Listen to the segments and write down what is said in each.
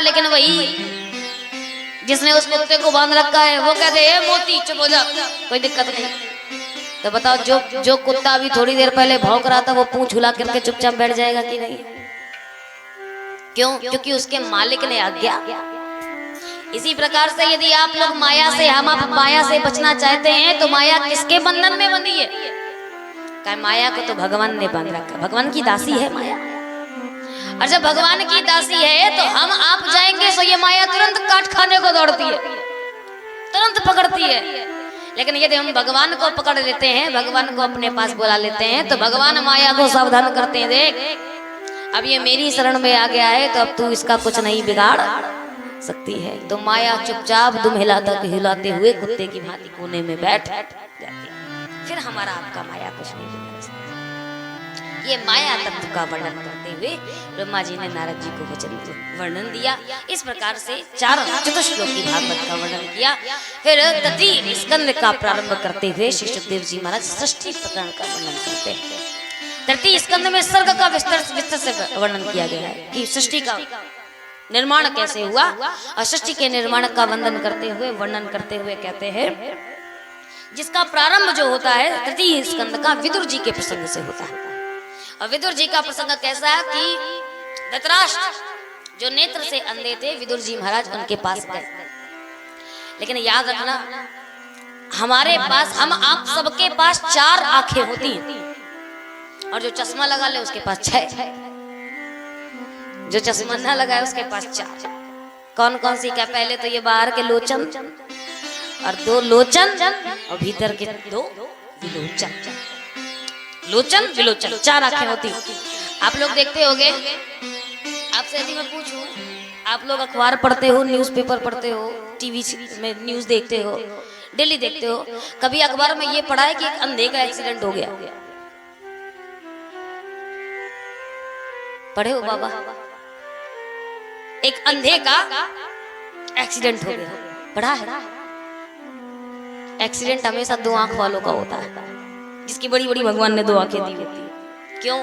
लेकिन वही जिसने उस कुत्ते को बांध रखा है वो कहते हैं मोती चुप हो जा, कोई दिक्कत नहीं। तो बताओ जो कुत्ता अभी थोड़ी देर पहले भौंक रहा था वो पूंछ हिला करके चुपचाप बैठ जाएगा कि नहीं? क्यों? क्योंकि उसके मालिक ने आज्ञा। इसी प्रकार से यदि आप लोग माया से, हम आप माया से बचना चाहते हैं तो माया किसके बंधन में बंधी है? क्या माया को तो भगवान ने बांध रखा, भगवान की दासी है माया। और जब भगवान की दासी है तो हम आप जाएंगे तो ये माया तुरंत काट खाने को दौड़ती है, तुरंत पकड़ती है। लेकिन यदि हम भगवान को पकड़ लेते हैं, भगवान को अपने पास बुला लेते हैं तो भगवान माया को सावधान करते हैं, देख अब ये मेरी शरण में आ गया है तो अब तू इसका कुछ नहीं बिगाड़ सकती है। तो माया चुपचाप दुम हिलाते हुए कुत्ते की भांति कोने में बैठ जाती है। फिर हमारा आपका माया कुछ नहीं बिगाड़ सकती। ये माया तत्व का वर्णन करते हुए ब्रह्मा जी ने नारद जी को वचन वर्णन दिया। इस प्रकार से 4 चतुश्लोकी भागवत का वर्णन किया। फिर तृतीय स्कंद का प्रारंभ करते हुए श्री सुखदेव जी महाराज सृष्टि प्रकरण का वर्णन करते हैं। तृतीय स्कंद में सर्ग का विस्तार से वर्णन किया गया है कि सृष्टि का निर्माण कैसे हुआ, और सृष्टि के निर्माण का वर्णन करते हुए कहते हैं जिसका प्रारंभ जो होता है तृतीय स्कंद का विदुर जी के प्रसंग से होता है। और विदुर जी का प्रसंग कैसा है कि धृतराष्ट्र जो नेत्र से अंधे थे, विदुर जी महाराज उनके पास गए। लेकिन याद रखना हमारे पास, हम आप सबके पास 4 आंखें होती हैं और जो चश्मा लगा ले उसके पास 6, जो चश्मा ना लगाए उसके पास 4। कौन कौन सी? क्या पहले तो ये बाहर के लोचन और 2 लोचन और भीतर के 2 विलोचन। लोचन विलोचन 4 आंखें होती। आप लोग देखते होंगे, आपसे यदि मैं पूछूं, आप लोग अखबार पढ़ते हो, न्यूज़पेपर पढ़ते हो, टीवी में न्यूज़ देखते हो, डेली देखते हो, कभी अखबार में ये पढ़ा है कि एक अंधे का एक्सीडेंट हो गया? पढ़े हो बाबा? एक अंधे का एक्सीडेंट हो गया, पढ़ा है? एक्सीडेंट हमेशा 2 आंख वालों का होता है, जिसकी बड़ी बड़ी भगवान ने 2 आंखें दी होती है। क्यों?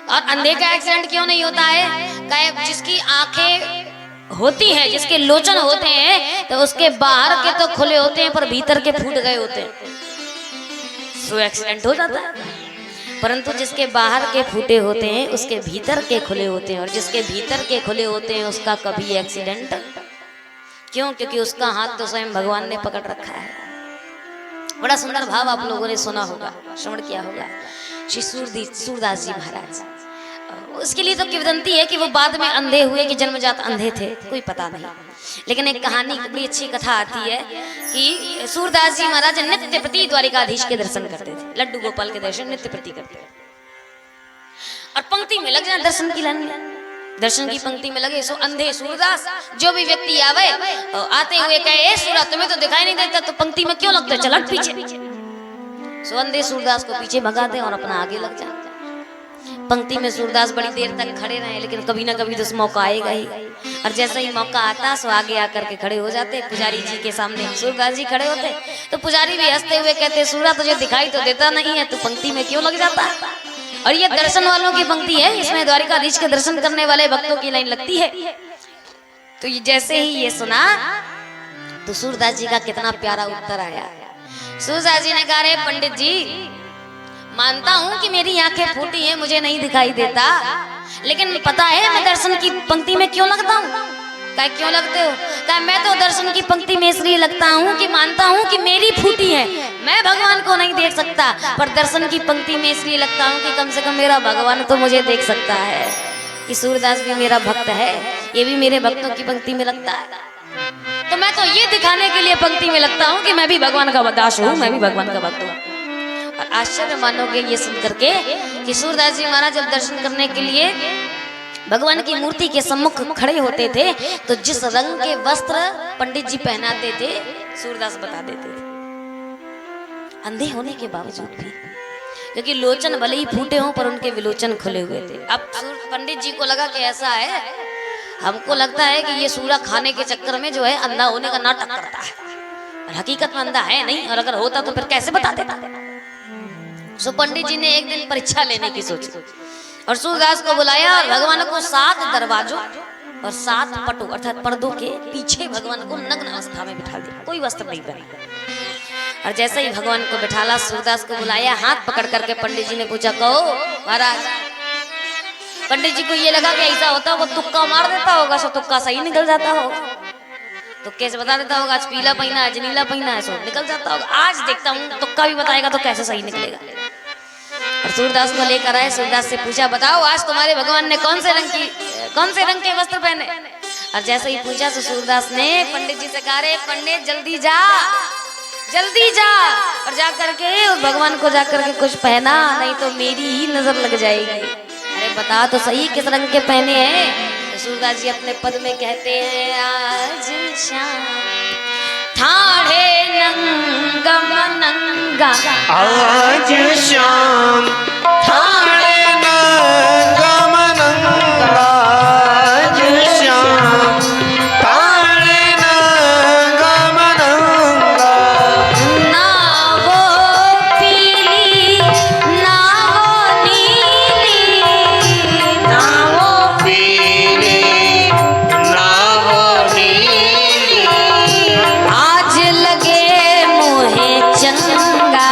और अंधे का एक्सीडेंट क्यों नहीं होता है? जिसकी आंखें होती हैं, जिसके लोचन होते हैं, तो उसके बाहर के तो खुले होते हैं पर भीतर के फूट गए होते हैं, तो एक्सीडेंट हो जाता है। परंतु जिसके बाहर के फूटे होते हैं उसके भीतर के खुले होते हैं, और जिसके भीतर के खुले होते हैं उसका कभी एक्सीडेंट क्यों? क्योंकि उसका हाथ तो स्वयं भगवान ने पकड़ रखा है। बड़ा सुंदर भाव आप लोगों ने सुना होगा, श्रवण किया होगा, श्री सूरदास जी महाराज। उसके लिए तो किंवदंती है कि वो बाद में अंधे हुए कि जन्मजात अंधे थे, कोई पता नहीं। लेकिन एक कहानी, बड़ी अच्छी कथा आती है कि सूरदास जी महाराज नित्य प्रति द्वारिकाधीश के दर्शन करते थे, लड्डू गोपाल के दर्शन नित्य प्रति करते थे। और पंक्ति में लग जाए दर्शन की लाइन में, दर्शन की पंक्ति में लगे। सो अंधे सूरदास जो भी व्यक्ति आवे आते हुए कहे, सूरा तुम्हें तो दिखाई नहीं देता तो पंक्ति में क्यों लगते, चल हट पीछे। सो अंधे सूरदास को पीछे भगा दे और अपना आगे लग जाए। पंक्ति में सूरदास बड़ी देर तक खड़े रहे, लेकिन कभी ना कभी तो मौका आएगा ही। और जैसे ही मौका आता सो आगे आकर के खड़े हो जाते। पुजारी जी के सामने सूरदास जी खड़े होते तो पुजारी भी हंसते हुए कहते, सूरा तुझे दिखाई तो देता नहीं है, तू पंक्ति में क्यों लग जाता है? और ये दर्शन वालों की पंक्ति है, इसमें द्वारिकाधीश के दर्शन करने वाले भक्तों की लाइन लगती है। तो जैसे ही ये सुना तो सूरदास जी का कितना प्यारा उत्तर आया। सूरदास जी ने कहा, रे पंडित जी, मानता हूं कि मेरी आंखें फूटी हैं, मुझे नहीं दिखाई देता, लेकिन पता है मैं दर्शन की पंक्ति में क्यों लगता हूँ? क्या क्यों लगते हो? क्या मैं तो दर्शन की पंक्ति में इसलिए लगता हूँ कि मानता हूँ कि मेरी फूटी है, मैं भगवान को नहीं देख सकता, पर दर्शन की पंक्ति में इसलिए लगता हूँ कि कम से कम मेरा भगवान तो मुझे देख सकता है। कि सूरदास भी मेरा भक्त है, ये भी मेरे भक्तों की पंक्ति में लगता है, तो मैं तो ये दिखाने के लिए पंक्ति में लगता हूँ कि मैं भी भगवान का दास हूँ, मैं भी भगवान का भक्त हूँ। और आश्चर्य मानोगे ये सुन करके कि सूरदास जी महाराज जब दर्शन करने के लिए भगवान की मूर्ति के सम्मुख खड़े होते थे तो जिस रंग के वस्त्र पंडित जी पहनाते थे सूरदास बता देते थे, अंधे होने के बावजूद भी, क्योंकि लोचन भले ही फूटे हों पर उनके विलोचन खुले हुए थे। अब पंडित जी को लगा कि ऐसा है, हमको लगता है कि ये सूरा खाने के चक्कर में जो है अंधा होने का नाटक करता है, और हकीकत में अंधा है नहीं, और अगर होता तो फिर कैसे बता देता। सो पंडित जी ने एक दिन परीक्षा लेने की सोची और सूरदास को बुलाया और भगवान को 7 दरवाजों और 7 पटो अर्थात पर्दों के पीछे भगवान को नग्न अवस्था में बिठा दिया, कोई वस्त्र नहीं पहना। और जैसे ही भगवान को बिठाला, सूरदास को बुलाया, हाथ पकड़ करके पंडित जी ने पूछा, कहो महाराज। पंडित जी को ये लगा कि ऐसा होता होगा, तुक्का मार देता होगा, सो तुक्का सही निकल जाता होगा, तुक्के से बता देता होगा आज पीला पहना है, आज नीला पहना है, सो निकल जाता होगा। आज देखता हूँ तुक्का भी बताएगा तो कैसे सही निकलेगा। और सूरदास को लेकर आए, सूरदास से पूछा, बताओ आज तुम्हारे भगवान ने कौन से रंग के वस्त्र पहने। और जैसे ही पूछा तो सूरदास ने पंडित जी से कहा, रे पंडित जल्दी जा और जा करके उस भगवान को जा करके कुछ पहना, नहीं तो मेरी ही नजर लग जाएगी। अरे बता तो सही किस रंग के पहने हैं। तो सूरदास जी अपने पद में कहते हैं, आज शाम ठाड़े नंगम नंगा, आज शाम ठाड़े नंगम नंगा, आज शाम ठाड़े नंगम नंगा। ना वो पीली ना वो नीली, ना वो पीली ना वो नीली, आज लगे मोहे चंगा,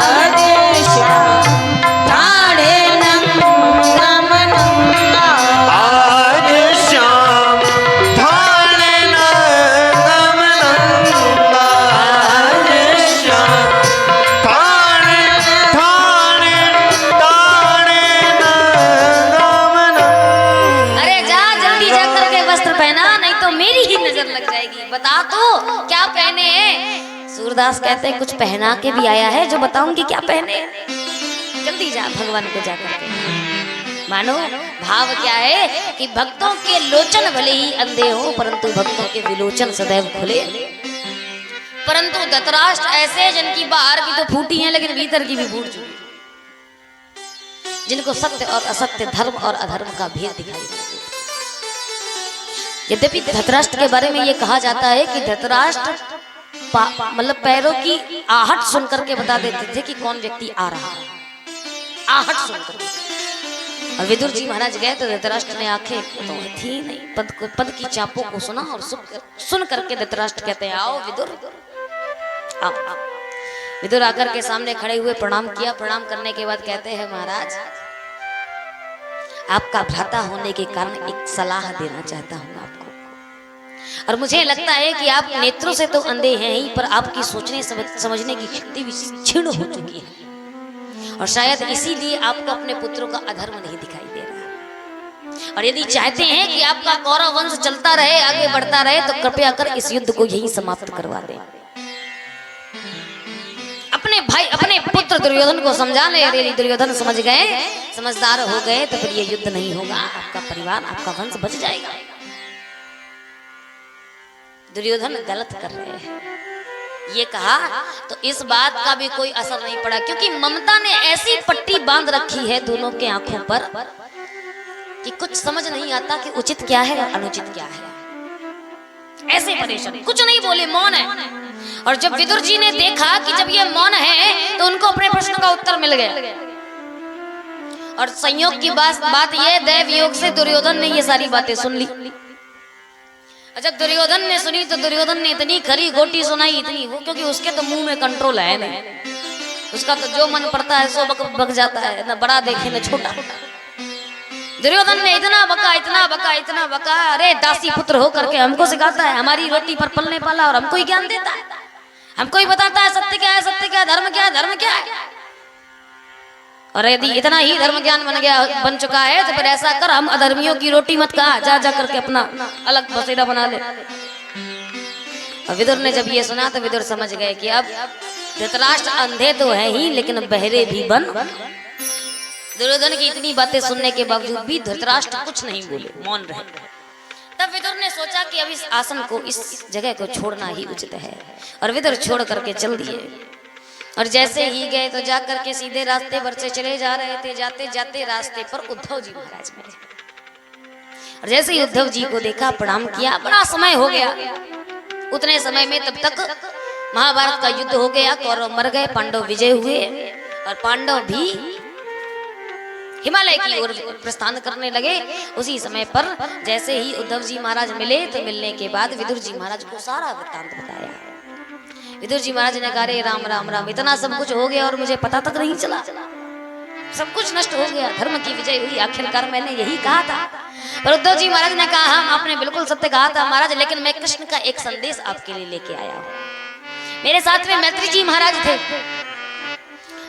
आज शाम ठाड़े नंगम नंगा। आज शाम ठाड़े नंगम नंगा, आज शाम ठाड़े ठाड़े ठाड़े नंगम नंगा। अरे जा जल्दी जा करके वस्त्र पहना, नहीं तो मेरी ही नजर लग जाएगी। बता तो क्या पहने हैं। सूरदास कहते हैं, कुछ पहना के भी आया है जो बताऊंगी क्या पहने। जल्दी जा भगवान को जा करके मानो। भाव क्या है कि भक्तों के लोचन भले ही अंधे हो, परंतु भक्तों के विलोचन सदैव खुले। परंतु धृतराष्ट्र ऐसे जिनकी बाहर की तो फूटी है लेकिन भीतर की भी फूट चुकी, जिनको सत्य और असत्य, धर्म और अधर्म का भेद दिखाई देता है। यद्यपि धृतराष्ट्र के बारे में ये कहा जाता है कि धृतराष्ट्र मतलब पैरों की आहट सुन करके बता देते थे कि कौन व्यक्ति आ रहा है, आहट सुनकर। और विदुर जी महाराज गए तो धृतराष्ट्र ने आंखें तो थी नहीं, पद की चापों को सुना और सुन करके धृतराष्ट्र कहते हैं, आओ विदुर आओ। विदुर आकर के सामने खड़े हुए प्रणाम किया। प्रणाम करने के बाद कहते हैं, महाराज आपका भ्राता होने के कारण एक सलाह देना चाहता हूं आपको। और मुझे लगता है कि आप नेत्रों से तो अंधे हैं ही, पर आपकी सोचने समझने की शक्ति भी क्षीण हो चुकी है, और शायद इसीलिए आपको अपने पुत्रों का अधर्म नहीं दिखाई दे रहा। और यदि चाहते हैं कि आपका कौरव वंश चलता रहे, आगे बढ़ता रहे, तो कृपया कर इस युद्ध को यहीं समाप्त करवा दें। अपने भाई अपने पुत्र दुर्योधन को समझा ले। यदि दुर्योधन समझ गए, समझदार हो गए, तो फिर ये युद्ध नहीं होगा, आपका परिवार, आपका वंश बच जाएगा। दुर्योधन गलत कर रहे हैं ये कहा तो इस बात का भी कोई असर नहीं पड़ा, क्योंकि ममता ने ऐसी पट्टी बांध रखी है दोनों के आंखों पर कि कुछ समझ नहीं आता कि उचित क्या है और अनुचित क्या है। ऐसे परेशान, कुछ नहीं बोले, मौन है। और जब विदुर जी ने देखा कि जब ये मौन है तो उनको अपने प्रश्न का उत्तर मिल गया। और संयोग की बात ये, दैव योग से दुर्योधन ने ये सारी बातें सुन ली। जब दुर्योधन ने सुनी तो दुर्योधन ने इतनी खरी गोटी सुनाई, इतनी वो, क्योंकि उसके तो मुंह में कंट्रोल है नहीं, उसका तो जो मन पड़ता है सो बक जाता है, ना बड़ा देखे ना छोटा। दुर्योधन ने इतना बका इतना बका इतना बका, अरे दासी पुत्र हो करके हमको सिखाता है, हमारी रोटी पर पलने पाला और हमको ही ज्ञान देता है, हमको ही बताता है सत्य क्या है, सत्य क्या है, धर्म क्या है, धर्म क्या है। और यदि इतना ही धर्म ज्ञान बन चुका है तो फिर ऐसा कर, हम अधर्मियों की रोटी मत खा, जा जा करके अपना अलग बसेरा बना ले। और विदुर ने जब ये सुना तो विदुर समझ गए कि अब धृतराष्ट्र अंधे तो है ही लेकिन बहरे भी बन। दुर्योधन की इतनी बातें सुनने के बावजूद भी धृतराष्ट्र कुछ नहीं बोले, मौन रहे। तब विदुर ने सोचा कि अब इस आसन को, इस जगह को छोड़ना ही उचित है, और विदुर छोड़ करके चल दिए। और जैसे ही गए तो जाकर के सीधे रास्ते पर से चले जा रहे थे। जाते जाते रास्ते पर उद्धव जी महाराज मिले, और जैसे ही उद्धव जी को देखा, प्रणाम किया। बड़ा समय हो गया, उतने समय में तब तक महाभारत का युद्ध हो गया, कौरव मर गए, पांडव विजय हुए, और पांडव भी हिमालय की ओर प्रस्थान करने लगे। उसी समय पर जैसे ही उद्धव जी महाराज मिले तो मिलने के बाद विदुर जी महाराज को सारा वृत्तांत बताया। विदुर जी महाराज ने कहा, राम राम राम, इतना सब कुछ हो गया और मुझे पता तक नहीं चला, सब कुछ नष्ट हो गया, धर्म की विजय हुई, आखिरकार मैंने यही कहा था। पर उद्धव जी महाराज ने कहा, हाँ आपने बिल्कुल सत्य कहा था महाराज, लेकिन मैं कृष्ण का एक संदेश आपके लिए लेके आया हूँ। मेरे साथ में मैत्री जी महाराज थे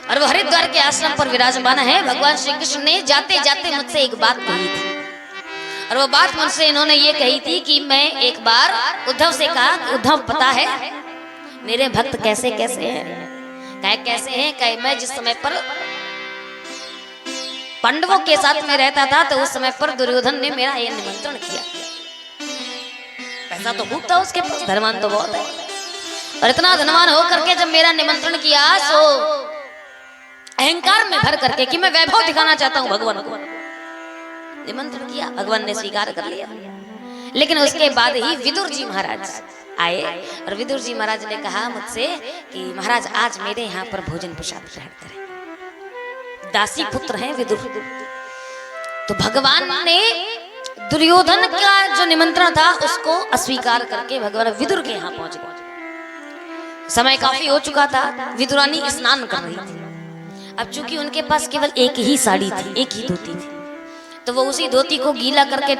और वो हरिद्वार के आश्रम पर विराजमान है। भगवान श्री कृष्ण ने जाते जाते मुझसे एक बात कही थी और वो बात मुझसे इन्होंने ये कही थी कि मैं एक बार उद्धव से कहा, उद्धव पता है मेरे भक्त कैसे कैसे हैं? कहे कैसे हैं? कहे मैं जिस समय पर पांडवों के साथ में रहता था तो उस समय पर दुर्योधन ने मेरा ये निमंत्रण किया, पैसा तो खूब था उसके पास, धनवान तो बहुत है, और इतना धनवान होकर के जब मेरा निमंत्रण किया सो अहंकार में भर करके कि मैं वैभव दिखाना चाहता हूँ भगवान को, निमंत्रण किया, भगवान ने स्वीकार कर लिया। लेकिन उसके बाद ही विदुर जी महाराज आए और विदुर जी महाराज ने कहा मुझसे कि महाराज आज मेरे यहाँ पर भोजन प्रसाद ग्रहण करें। दासी पुत्र हैं विदुर, तो भगवान ने दुर्योधन का जो निमंत्रण था उसको अस्वीकार करके भगवान विदुर के यहाँ पहुंच गए। समय काफी हो चुका था, विदुरानी स्नान कर रही थी। अब चूंकि उनके पास केवल एक ही साड़ी थी, एक ही धोती थी, तो वो उसी धोती को गीला करके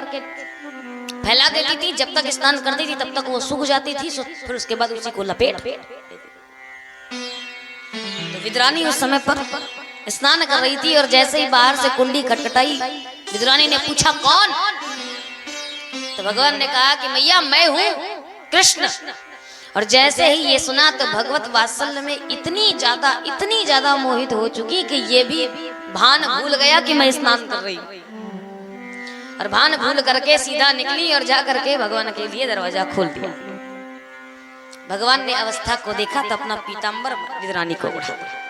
फैला देती थी, जब तक स्नान करती थी तब तक वो सूख जाती थी, फिर उसके बाद उसी को लपेट। तो विदुरानी उस समय पर स्नान कर रही थी और जैसे ही बाहर से कुंडी खटखटाई, विदुरानी ने पूछा कौन? तो भगवान ने कहा कि मैया मैं हूँ कृष्ण। और जैसे ही ये सुना तो भगवत वात्सल्य में इतनी ज्यादा मोहित हो चुकी कि ये भी भान भूल गया कि मैं स्नान कर रही हूँ, और भान भूल करके सीधा निकली और जा करके भगवान के लिए दरवाजा खोल दिया। भगवान ने अवस्था को देखा तो अपना पीतांबर विदुरानी को उठा दिया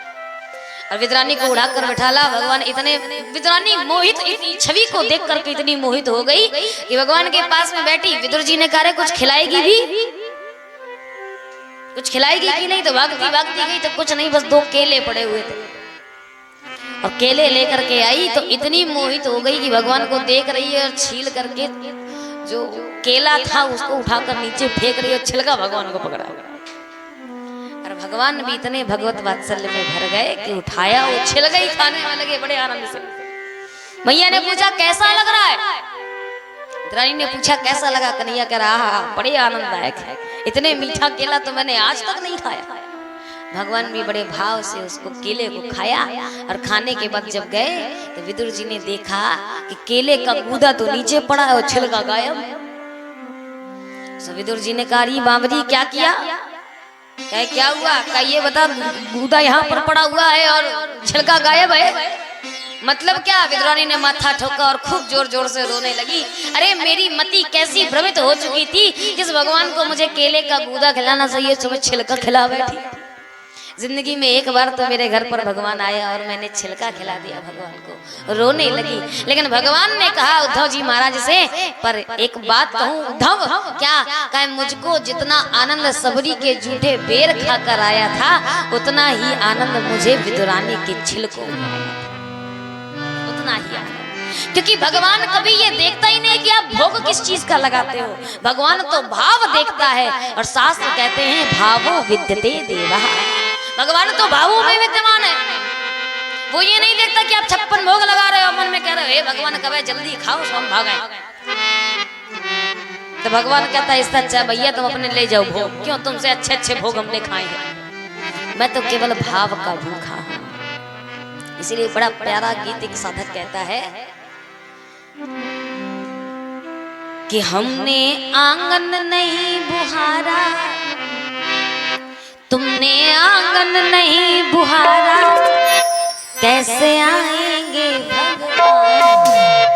और विदुरानी को उठाकर बैठाला। भगवान इतने विदुरानी मोहित, इतनी छवि को देख करके इतनी मोहित हो गई कि भगवान के पास में बैठी। विदुर जी ने कहा कुछ खिलाएगी भी, कुछ खिलाएगी कि नहीं? तो भागती भागती गई तो कुछ नहीं, बस 2 केले पड़े हुए थे और केले लेकर के आई तो इतनी मोहित हो गई कि भगवान को देख रही है और छील करके जो केला था उसको उठाकर नीचे फेंक रही है और छिलका भगवान को पकड़ा। और भगवान भी इतने भगवत वात्सल्य में भर गए कि उठाया, वो छिल गई, खाने में लगे बड़े आनंद से। मैया ने पूछा कैसा लग रहा है? रानी ने पूछा कैसा लगा? कन्हैया कह रहा बड़े आनंददायक है, इतने मीठा केला तो मैंने आज तक नहीं खाया। भगवान भी बड़े भाव से उसको केले को खाया और खाने के बाद जब गए तो विदुर जी ने देखा कि केले का गूदा तो नीचे पड़ा है और छिलका गायब। तो विदुर जी ने कहा बावरी क्या किया? कहे क्या हुआ? कहा ये बता, गूदा यहाँ पर पड़ा हुआ है और छिलका गायब है, मतलब क्या? विदुरानी ने माथा ठोका और खूब जोर जोर से रोने लगी। अरे मेरी मति कैसी भ्रमित हो चुकी थी, किस भगवान को मुझे केले का गूदा खिलाना चाहिए, सुबह छिलका खिला बैठी। जिंदगी में एक बार तो मेरे घर पर भगवान आया और मैंने छिलका खिला दिया भगवान को, रोने लगी। लेकिन भगवान ने कहा उद्धव जी महाराज से, पर एक बात कहूँ उद्धव, क्या कहे मुझको जितना आनंद सबरी के जूठे बेर खाकर आया था उतना ही आनंद मुझे विदुरानी के छिलकों में आया था, उतना ही आनंद। क्योंकि भगवान कभी ये देखता ही नहीं कि आप भोग किस चीज का लगाते हो, भगवान तो भाव देखता है। और शास्त्र कहते हैं भावो विद्यते देवः, भगवान तो भावों में विद्यमान है। वो ये नहीं देखता कि आप 56 भोग लगा रहे हो, मन में कह रहे हो हे भगवान कब है, जल्दी खाओ सो हम भागें। तो भगवान कहता है इससे अच्छा भैया तुम अपने ले जाओ भोग, क्यों तुमसे अच्छे अच्छे भोग हमने खाए हैं, मैं तो केवल भाव का भूखा हूं। इसीलिए बड़ा प्यारा गीत एक साधक कहता है कि हमने आंगन नहीं बुहारा, तुमने आंगन नहीं बुहारा, कैसे आएंगे भगवान,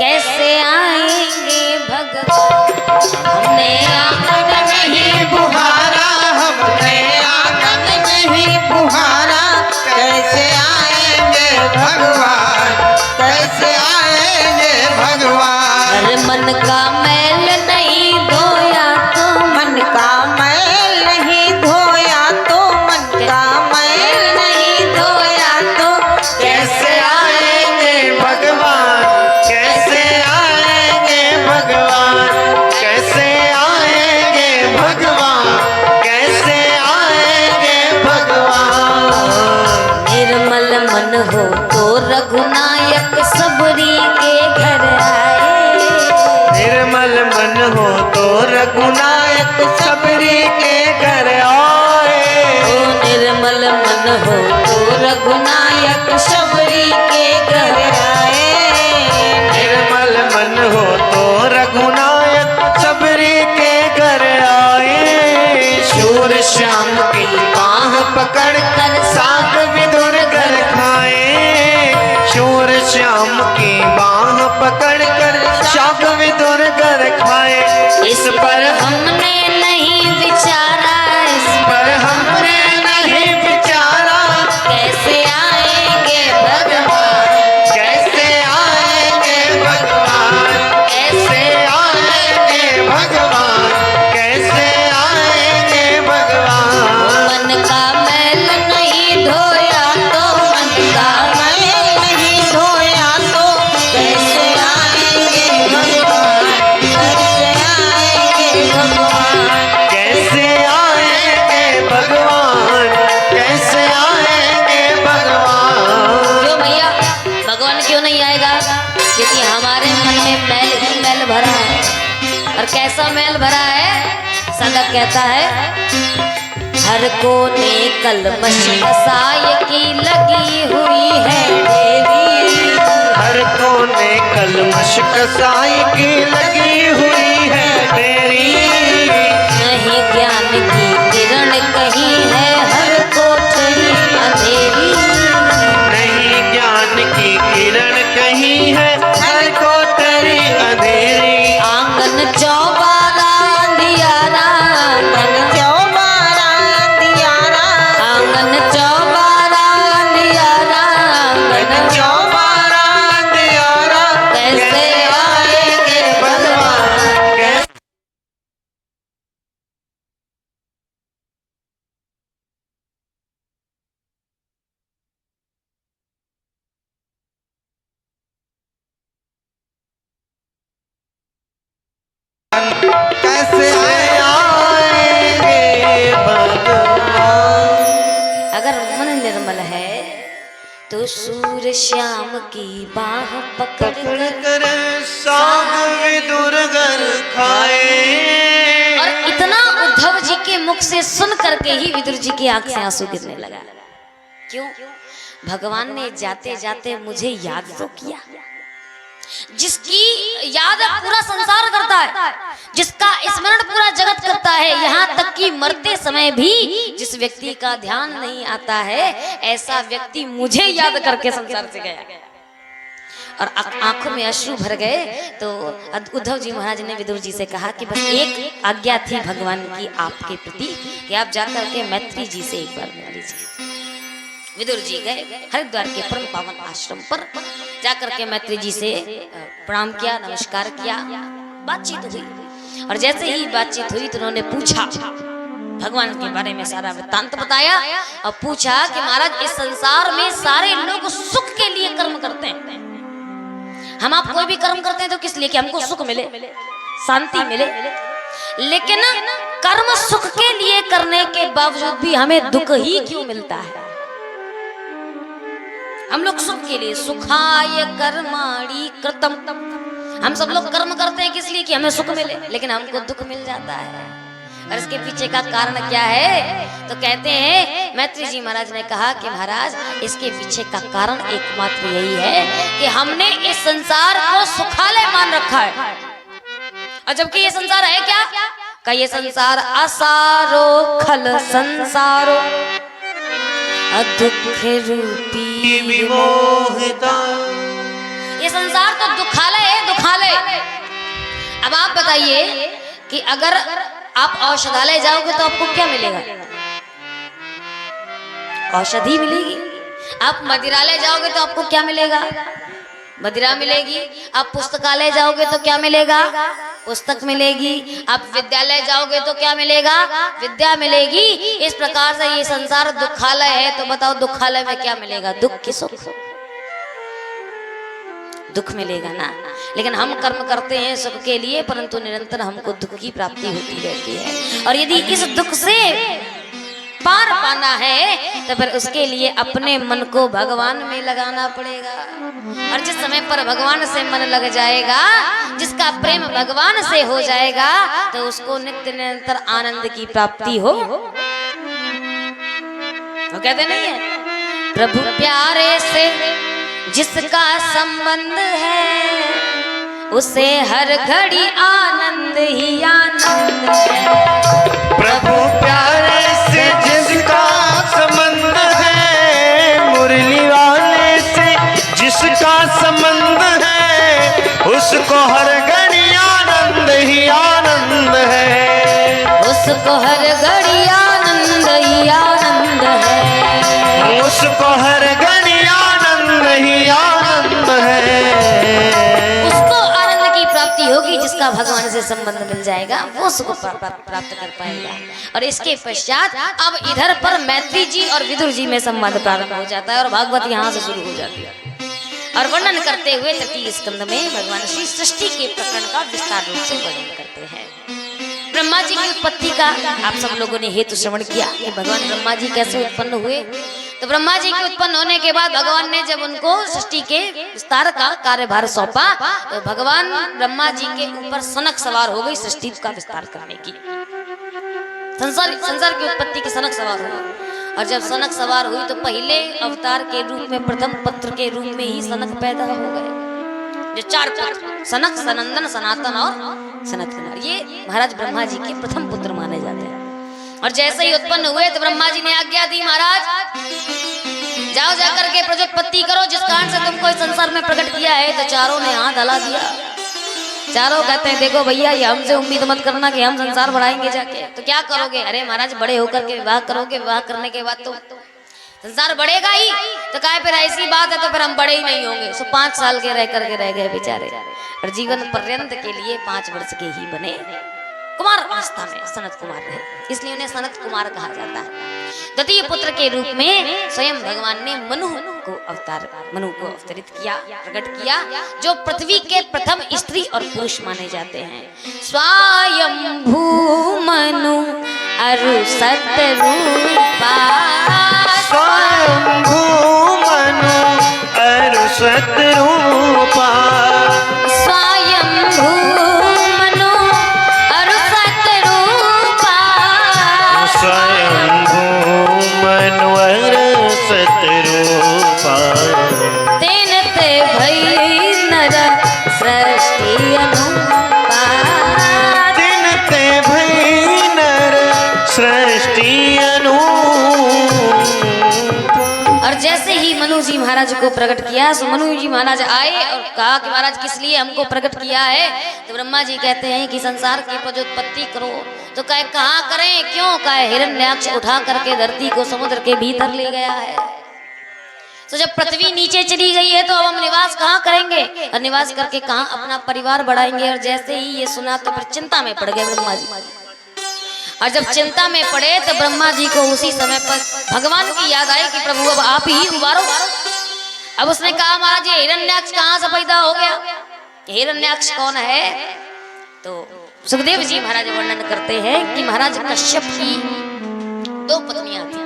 कैसे आएंगे भगवान। हमने आंगन नहीं बुहारा, हमने आंगन नहीं बुहारा, कैसे आएंगे भगवान, कैसे आएंगे भगवान। अरे मन का मैल नहीं धोया तो, मन का मैल नहीं धोया तो, मन का मैल नहीं धोया तो, कैसे आएंगे भगवान, शोर श्याम की बाह पकड़ कर साग विदुर घर खाए। शोर श्याम की बाह पकड़ कर साग विदुर घर खाए। इस पर हमने नहीं विचारा, इस पर हमने नहीं विचारा कैसे आएंगे भगवान, कैसे आएंगे भगवान, कैसे आएंगे भगवान, कैसे आएंगे भगवान। मन का मैल नहीं धोया तो, मन का मैल नहीं धोया तो कैसे आएंगे भगवान, कैसे आएंगे भगवान। कैसे आएंगे भगवान, कैसे आएंगे भगवान। क्यों भैया भगवान क्यों नहीं आएगा? क्योंकि हमारे मन में मैल ही मैल भरा है। और कैसा मैल भरा है? साधक कहता है हर कोने कलमश कसाय की लगी हुई है देवी। हर कोने कलमश कसाई की लगी हुई है तेरी। नहीं ज्ञान की किरण कहीं है हर कोठरी अंधेरी। नहीं ज्ञान की किरण कहीं है हर कोठरी अंधेरी। आंगन चौबारा अंधियारा, मन चौबारा अंधियारा, आंगन चौबारा अंधियारा, आंगन चौबारा अंधियारा कैसे आएंगे भगवान। कैसे कैसे आएंगे भगवान। अगर मन निर्मल है तो सूर्य श्याम की बाह पकड़ पकड़ कर। कर साग विदुर घर खाए। और इतना उद्धव जी के मुख से सुन करके ही विदुर जी की आंख से आंसू गिरने लगा। क्यों? भगवान ने जाते जाते मुझे याद तो किया। जिसकी याद पूरा संसार करता है, जिसका स्मरण पूरा जगत करता है, यहाँ तक कि मरते समय भी जिस व्यक्ति का ध्यान नहीं आता है, ऐसा व्यक्ति मुझे याद करके संसार से गया। और आंखों में अश्रु भर गए। तो उद्धव जी महाराज ने विदुर जी से कहा कि बस एक आज्ञा थी भगवान की आपके प्रति कि आप जाकर के मैत्री जी से एक बार मिल लीजिए। विदुर जी गए हरिद्वार के परम पावन आश्रम पर, जाकर के मैत्री जी से प्रणाम किया, नमस्कार किया, बातचीत हुई। और जैसे ही बातचीत हुई तो उन्होंने पूछा भगवान के बारे में, सारा वृत्तांत बताया और पूछा कि महाराज इस संसार में सारे लोग सुख के लिए कर्म करते हैं। हम आप कोई भी कर्म करते हैं तो किस लिए? कि हमको सुख मिले, शांति मिले। लेकिन कर्म सुख के लिए करने के बावजूद भी हमें दुख ही क्यों मिलता है? हम लोग सुख के लिए, सुखाय कर्माणि कृतम, हम सब लोग कर्म करते हैं किस लिए? कि हमें सुख मिले, लेकिन हमको दुख मिल जाता है। और इसके पीछे का कारण क्या है? तो कहते हैं मैत्री जी महाराज ने कहा कि महाराज इसके पीछे का कारण एकमात्र यही है कि हमने इस संसार को सुखालय मान रखा है। और जबकि ये संसार है क्या? का ये संसार असारो खल संसारो दुख रूपी विमोहिता। ये संसार तो दुखालय है, दुखालय। अब आप बताइए कि अगर आप औषधालय जाओगे तो आपको क्या मिलेगा? औषधि मिलेगी। आप मदिरालय जाओगे तो आपको क्या मिलेगा? मदिरा मिलेगी। आप पुस्तकालय जाओगे तो क्या मिलेगा? पुस्तक मिलेगी। आप विद्यालय जाओगे तो क्या मिलेगा? विद्या मिलेगी। इस प्रकार से ये संसार दुखालय है। तो बताओ दुखालय में क्या मिलेगा? दुख की सुख, दुख मिलेगा ना। लेकिन हम कर्म करते हैं सुख के लिए, परंतु निरंतर हमको दुख की प्राप्ति होती रहती है। और यदि इस दुख से पार पाना है तो फिर उसके लिए अपने मन को भगवान में लगाना पड़ेगा। और जिस समय पर भगवान से मन लग जाएगा, जिसका प्रेम भगवान से हो जाएगा, तो उसको नित्य निरंतर आनंद की प्राप्ति हो। वो कहते नहीं है प्रभु प्यारे से जिसका संबंध है उसे हर घड़ी आनंद ही आनंद है। प्रभु प्यारे उसको हर घड़ी आनंद ही आनंद है, उसको हर घड़ी आनंद ही आनंद है, उसको हर घड़ी आनंद ही आनंद है। उसको आनंद की प्राप्ति होगी जिसका भगवान से संबंध मिल जाएगा, वो सुख प्राप्त कर पाएगा। और इसके पश्चात अब इधर पर मैत्री जी और विदुर जी में संवाद प्रारंभ हो जाता है और भागवत यहाँ से शुरू हो जाती है। और वर्णन करते हुए तृतीय स्कंद में भगवान श्री सृष्टि के प्रकरण का विस्तार रूप से वर्णन करते हैं। ब्रह्मा जी की उत्पत्ति का आप सब लोगों ने हेतु श्रवण किया कि भगवान ब्रह्मा जी कैसे उत्पन्न हुए। तो ब्रह्मा जी के उत्पन्न होने के बाद भगवान ने जब उनको सृष्टि के विस्तार का कार्यभार सौंपा तो भगवान ब्रह्मा जी के ऊपर सनक सवार हो गई सृष्टि का विस्तार करने की। संसार की उत्पत्ति के सनक सवार हुआ। और जब सनक सवार हुई तो पहले अवतार के रूप में प्रथम पुत्र के रूप में ही सनक पैदा हो गए। जो 4 पुत्र सनक, सनंदन, सनातन और सनत कुमार, ये महाराज ब्रह्मा जी के प्रथम पुत्र माने जाते हैं। और जैसे ही उत्पन्न हुए तो ब्रह्मा जी ने आज्ञा दी, महाराज जाओ जाकर के प्रजोत्पत्ति करो, जिस कारण से तुमको इस संसार में प्रकट किया है। तो चारों ने हाथ हला दिया। चारों कहते हैं देखो भैया ये हमसे उम्मीद मत करना कि हम संसार बढ़ाएंगे जाके। तो क्या करोगे? अरे महाराज बड़े होकर के विवाह करोगे, विवाह करने के बाद तो संसार बढ़ेगा ही। तो कहे फिर ऐसी बात है तो फिर हम बड़े ही नहीं होंगे। सो 5 साल के रह करके रह गए बेचारे और जीवन पर्यंत के लिए 5 वर्ष के ही बने कुमार अवस्था में सनत कुमार रहे, इसलिए उन्हें सनत कुमार कहा जाता है। द्वितीय पुत्र के रूप में स्वयं भगवान ने मनु को अवतरित किया, प्रकट किया, जो पृथ्वी के प्रथम स्त्री और पुरुष माने जाते हैं। स्वयंभू मनु अरु सतरूपा, स्वयंभू मनु अरु सतरूपा, स्वयंभू मनु अरु सतरूपा, स्वयंभू मनु अरु सतरूपा, तेन ते भई नर सृष्टि अनुपा, दिन ते भई नर सृष्टि अनुपा। और जैसे ही मनु जी महाराज को प्रकट किया सो मनु जी महाराज आए और कहा कि महाराज किस लिए हमको प्रकट किया है। तो ब्रह्मा जी कहते हैं कि संसार की प्रजोत्पत्ति करो। तो कहे कहाँ करें, क्यों? कहे हिरण्याक्ष उठा करके धरती को समुद्र के भीतर ले गया है। तो जब पृथ्वी नीचे चली गई है तो अब हम निवास कहाँ करेंगे और निवास करके कहाँ अपना परिवार बढ़ाएंगे। और जैसे ही ये सुना तो फिर चिंता में पड़ गए ब्रह्मा जी। और जब चिंता में पड़े तो ब्रह्मा जी को उसी समय पर भगवान की याद आई कि प्रभु अब आप ही उबारो। अब उसने कहा महाराज ये हिरण्याक्ष कहाँ से पैदा हो गया? हिरण्याक्ष कौन है? तो सुखदेव जी महाराज वर्णन करते हैं कि महाराज कश्यप की 2 पत्नियां थी।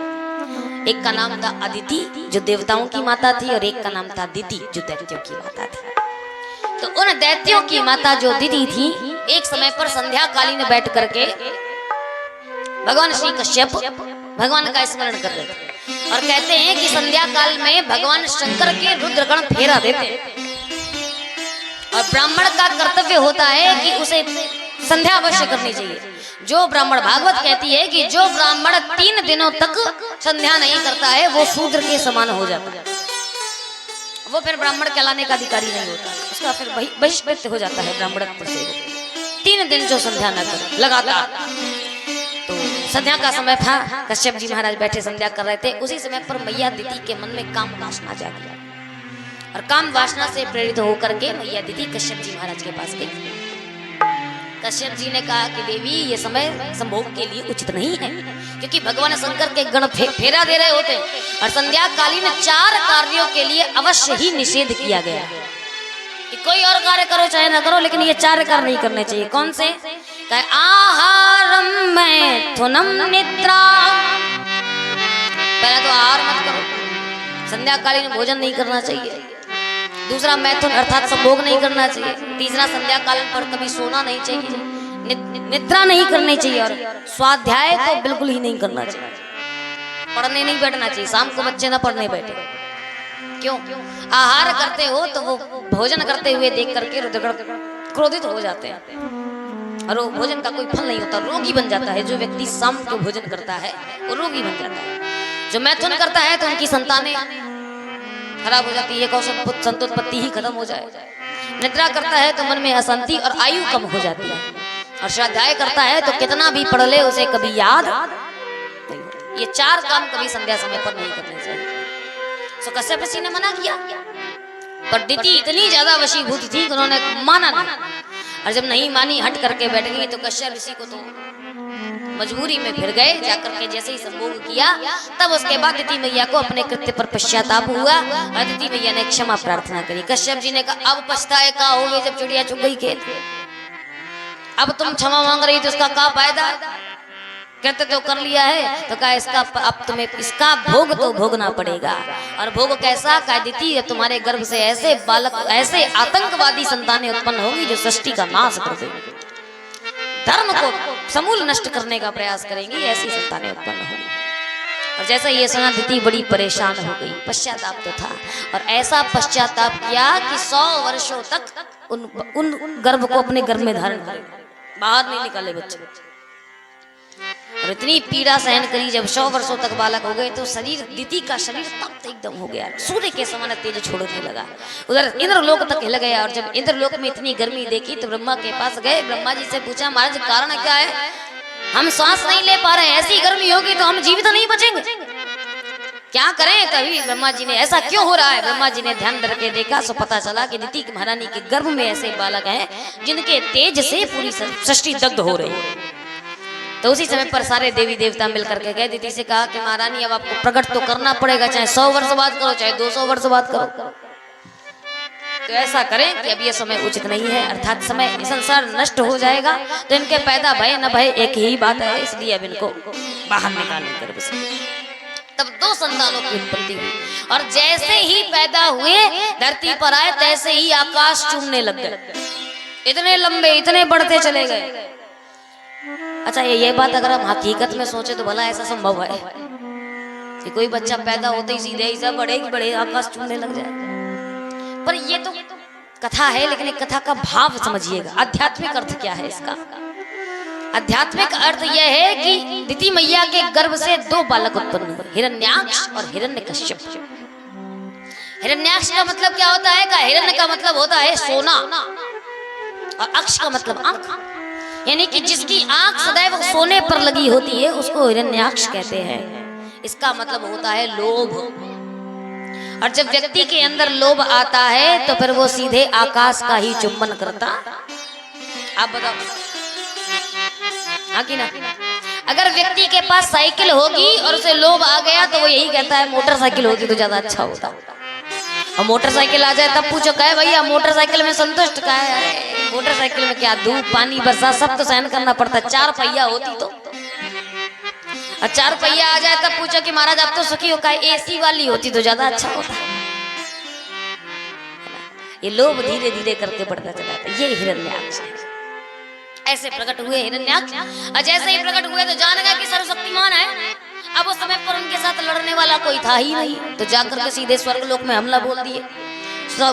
एक का नाम था अदिति जो देवताओं की माता थी और एक का नाम था दिति जो दैत्यों की माता थी। तो उन दैत्यों की माता जो दिति थी एक समय पर संध्या कालीन बैठ करके भगवान श्री कश्यप भगवान का स्मरण कर रहे थे और कहते हैं कि संध्या काल में भगवान शंकर के रुद्रगण फेरा देते और ब्राह्मण का कर्तव्य होता है कि उसे संध्या अवश्य करनी चाहिए। जो ब्राह्मण भागवत कहती है कि जो ब्राह्मण 3 दिनों तक संध्या नहीं करता है वो शूद्र के समान हो जाता है, वो फिर ब्राह्मण कहलाने का अधिकारी नहीं होता, उसका फिर बहिष्कृत हो जाता है ब्राह्मणत्व से। 3 दिन जो संध्या न करे लगातार। तो संध्या का समय था, कश्यप जी महाराज बैठे संध्या कर रहे थे। उसी समय पर मैया दिति के मन में काम वासना जाग गया और काम वासना से प्रेरित होकर के मैया दिति कश्यप जी महाराज के पास गई। कश्यप जी ने कहा कि देवी ये समय संभोग के लिए उचित नहीं है क्योंकि भगवान शंकर के गण फेरा दे रहे होते हैं और संध्या कालीन 4 कार्यों के लिए अवश्य ही निषेध किया गया कि कोई और कार्य करो चाहे ना करो लेकिन ये 4 कार्य नहीं करने चाहिए। कौन से? आहारम मैथुनम निद्रा, पहला तो आहार मत करो, संध्या कालीन भोजन नहीं करना चाहिए। दूसरा मैथुन अर्थात संभोग नहीं करना चाहिए। तीसरा संध्या कालीन पर कभी सोना नहीं चाहिए, निद्रा नहीं करनी चाहिए और स्वाध्याय तो बिल्कुल ही नहीं करना चाहिए। पढ़ने नहीं बैठना चाहिए, शाम को बच्चे ना पढ़ने बैठे। क्यों? आहार करते हो तो वो भोजन करते हुए देख करके रुद्रगण क्रोधित हो जाते हैं और वो भोजन का कोई फल नहीं होता, रोगी बन जाता है। जो व्यक्ति शाम को भोजन करता है वो रोगी बन जाता है। जो मैथुन करता है तो उनकी संतानें खराब हो जाती है, कौशल संतोत्पत्ति ही खत्म हो जाए। निद्रा करता है तो मन में अशांति और आयु कम हो जाती है, और स्वाध्याय करता है तो कितना भी पढ़ ले उसे कभी याद नहीं होती। ये 4 काम कभी संध्या समय पर नहीं करने चाहिए। सो कश्यप ऋषि ने मना किया, पर दिति इतनी ज्यादा वशीभूत थी कि उन्होंने माना नहीं, और जब नहीं मानी हट करके बैठ गई तो कश्यप ऋषि को तो मजबूरी में फिर गए। जाकर के जैसे ही संभोग किया तब उसके बाद दिति मैया को अपने कृत्य पर पश्चाताप हुआ और दिति मैया ने क्षमा प्रार्थना करी। कश्यप जी ने कहा अब पछताए का होगे जब चिड़िया चुग गई खेत, अब तुम क्षमा मांग रही तो उसका क्या फायदा, कृत्य तो कर लिया है। तो कहा इसका अब तुम्हें इसका भोग तो भोगना पड़ेगा। और भोग कैसा, कहा दिति तुम्हारे गर्भ से ऐसे बालक ऐसे आतंकवादी संतानें उत्पन्न होगी जो सृष्टि का नाश कर देंगी, धर्म को समूल नष्ट करने का प्रयास करेंगी, ऐसी संतानें उत्पन्न होंगी। और जैसा ये सुना दिति बड़ी परेशान हो गई, पश्चाताप तो था, और ऐसा पश्चाताप किया कि 100 वर्षों तक उन गर्भ को अपने गर्भ में धारण करे, बाहर नहीं निकाले बच्चे। और इतनी पीड़ा सहन करी, जब 100 वर्षों तक बालक हो गए तो शरीर दिति का शरीर तप्त एकदम हो गया, सूर्य के समान तेज छोड़ने लगा। उधर इंद्रलोक तक हिल गया, और जब इंद्रलोक में इतनी गर्मी देखी तो ब्रह्मा के पास गए। ब्रह्मा जी से पूछा महाराज कारण क्या है, हम सांस नहीं ले पा रहे, ऐसी गर्मी होगी तो हम जीवित नहीं बचेंगे, क्या करें। तभी ब्रह्मा जी ने ऐसा क्यों हो रहा है, ब्रह्मा जी ने ध्यान करके देखा तो पता चला कि दिति महारानी के गर्भ में ऐसे बालक हैं जिनके तेज से पूरी सृष्टि दग्ध हो रही है। तो उसी समय पर सारे देवी देवता मिलकर के गए, दिति से कहा कि महारानी अब आपको प्रकट तो करना पड़ेगा, चाहे 100 वर्ष बाद करो चाहे 200 वर्ष बाद करो। तो ऐसा करें कि अब ये समय उचित नहीं है, अर्थात समय संसार नष्ट हो जाएगा, तो इनके पैदा भय न भय एक ही बात है, इसलिए अब इनको बाहर निकालें गर्भ से। तब 2 संतानों की उत्पत्ति हुई, और जैसे ही पैदा हुए धरती पर आए तैसे ही आकाश चूमने लग गए, इतने लंबे इतने बढ़ते चले गए। अच्छा ये बात अगर हम हकीकत में सोचे तो भला ऐसा संभव है कि कोई बच्चा पैदा होते ही सीधे ही सब बड़े आकाश चूमने लग जाए। पर ये तो कथा है, लेकिन एक कथा का भाव समझिएगा, आध्यात्मिक अर्थ क्या है इसका। आध्यात्मिक अर्थ यह है कि दिति मैया के गर्भ से 2 बालक उत्पन्न हुए, हिरण्याक्ष और हिरण्यकश्यप। हिरण्याक्ष का मतलब क्या होता है, का हिरण्य का मतलब होता है सोना, और अक्ष का मतलब आंख, यानी कि जिसकी आंख सदैव सोने पर लगी होती है उसको हिरण्याक्ष कहते हैं। इसका मतलब होता है लोभ, और जब व्यक्ति के अंदर लोभ आता है तो फिर वो सीधे आकाश का ही चुंबन करता। आप बताओ हाँ कि ना। अगर व्यक्ति के पास साइकिल होगी और उसे लोभ आ गया तो वो यही कहता है मोटरसाइकिल होती तो ज्यादा अच्छा होता, और मोटरसाइकिल आ जाए तब पूछो कहे भैया मोटरसाइकिल में संतुष्ट का है, मोटरसाइकिल में क्या धूप पानी बरसात सब तो सहन करना पड़ता, 4 पहिया होती तो, और 4 पहिया आ जाए तब पूछो कि महाराज आप तो सुखी हो, कहे एसी वाली होती तो ज्यादा अच्छा होता। ये लोभ धीरे धीरे करके बढ़ता चला था। ये हिरण्याक्ष ऐसे प्रकट हुए हिरण्याक्ष, और जैसे ही प्रकट हुए तो जान गया कि सर्वशक्तिमान है। अब उस समय पर उनके साथ लड़ने वाला कोई था ही नहीं, तो जाकर के सीधे स्वर्गलोक में हमला बोल दिए।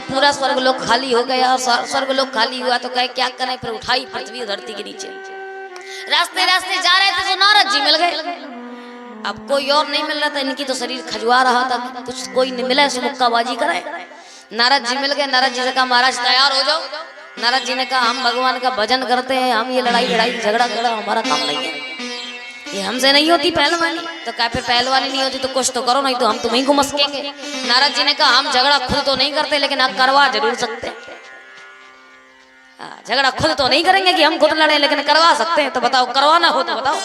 पूरा स्वर्गलोक खाली हो गया, और स्वर्गलोक खाली हुआ तो कहे क्या करें, फिर उठाई पृथ्वी धरती के नीचे। रास्ते रास्ते जा रहे थे तो नारद जी मिल गए। अब कोई और नहीं मिल रहा था, इनकी तो शरीर खजुआ रहा था, कुछ कोई नहीं मिला, मुक्काबाजी कराए। नारद जी मिल गए, नारद जी से कहा महाराज तैयार हो जाओ। नारद जी ने कहा हम भगवान का भजन करते हैं, हम ये लड़ाई झगड़ा हमारा काम नहीं है, ये हमसे नहीं होती पहलवानी। तो क्या फिर पहलवानी नहीं होती तो कुछ तो करो, नहीं तो हम तुम्हें को मस्केंगे। नारद जी ने कहा हम झगड़ा खुद तो नहीं करते, लेकिन आप करवा जरूर सकते हैं। झगड़ा खुद तो नहीं करेंगे कि हम खुद लड़े, लेकिन करवा सकते हैं, तो बताओ करवाना हो तो बताओ।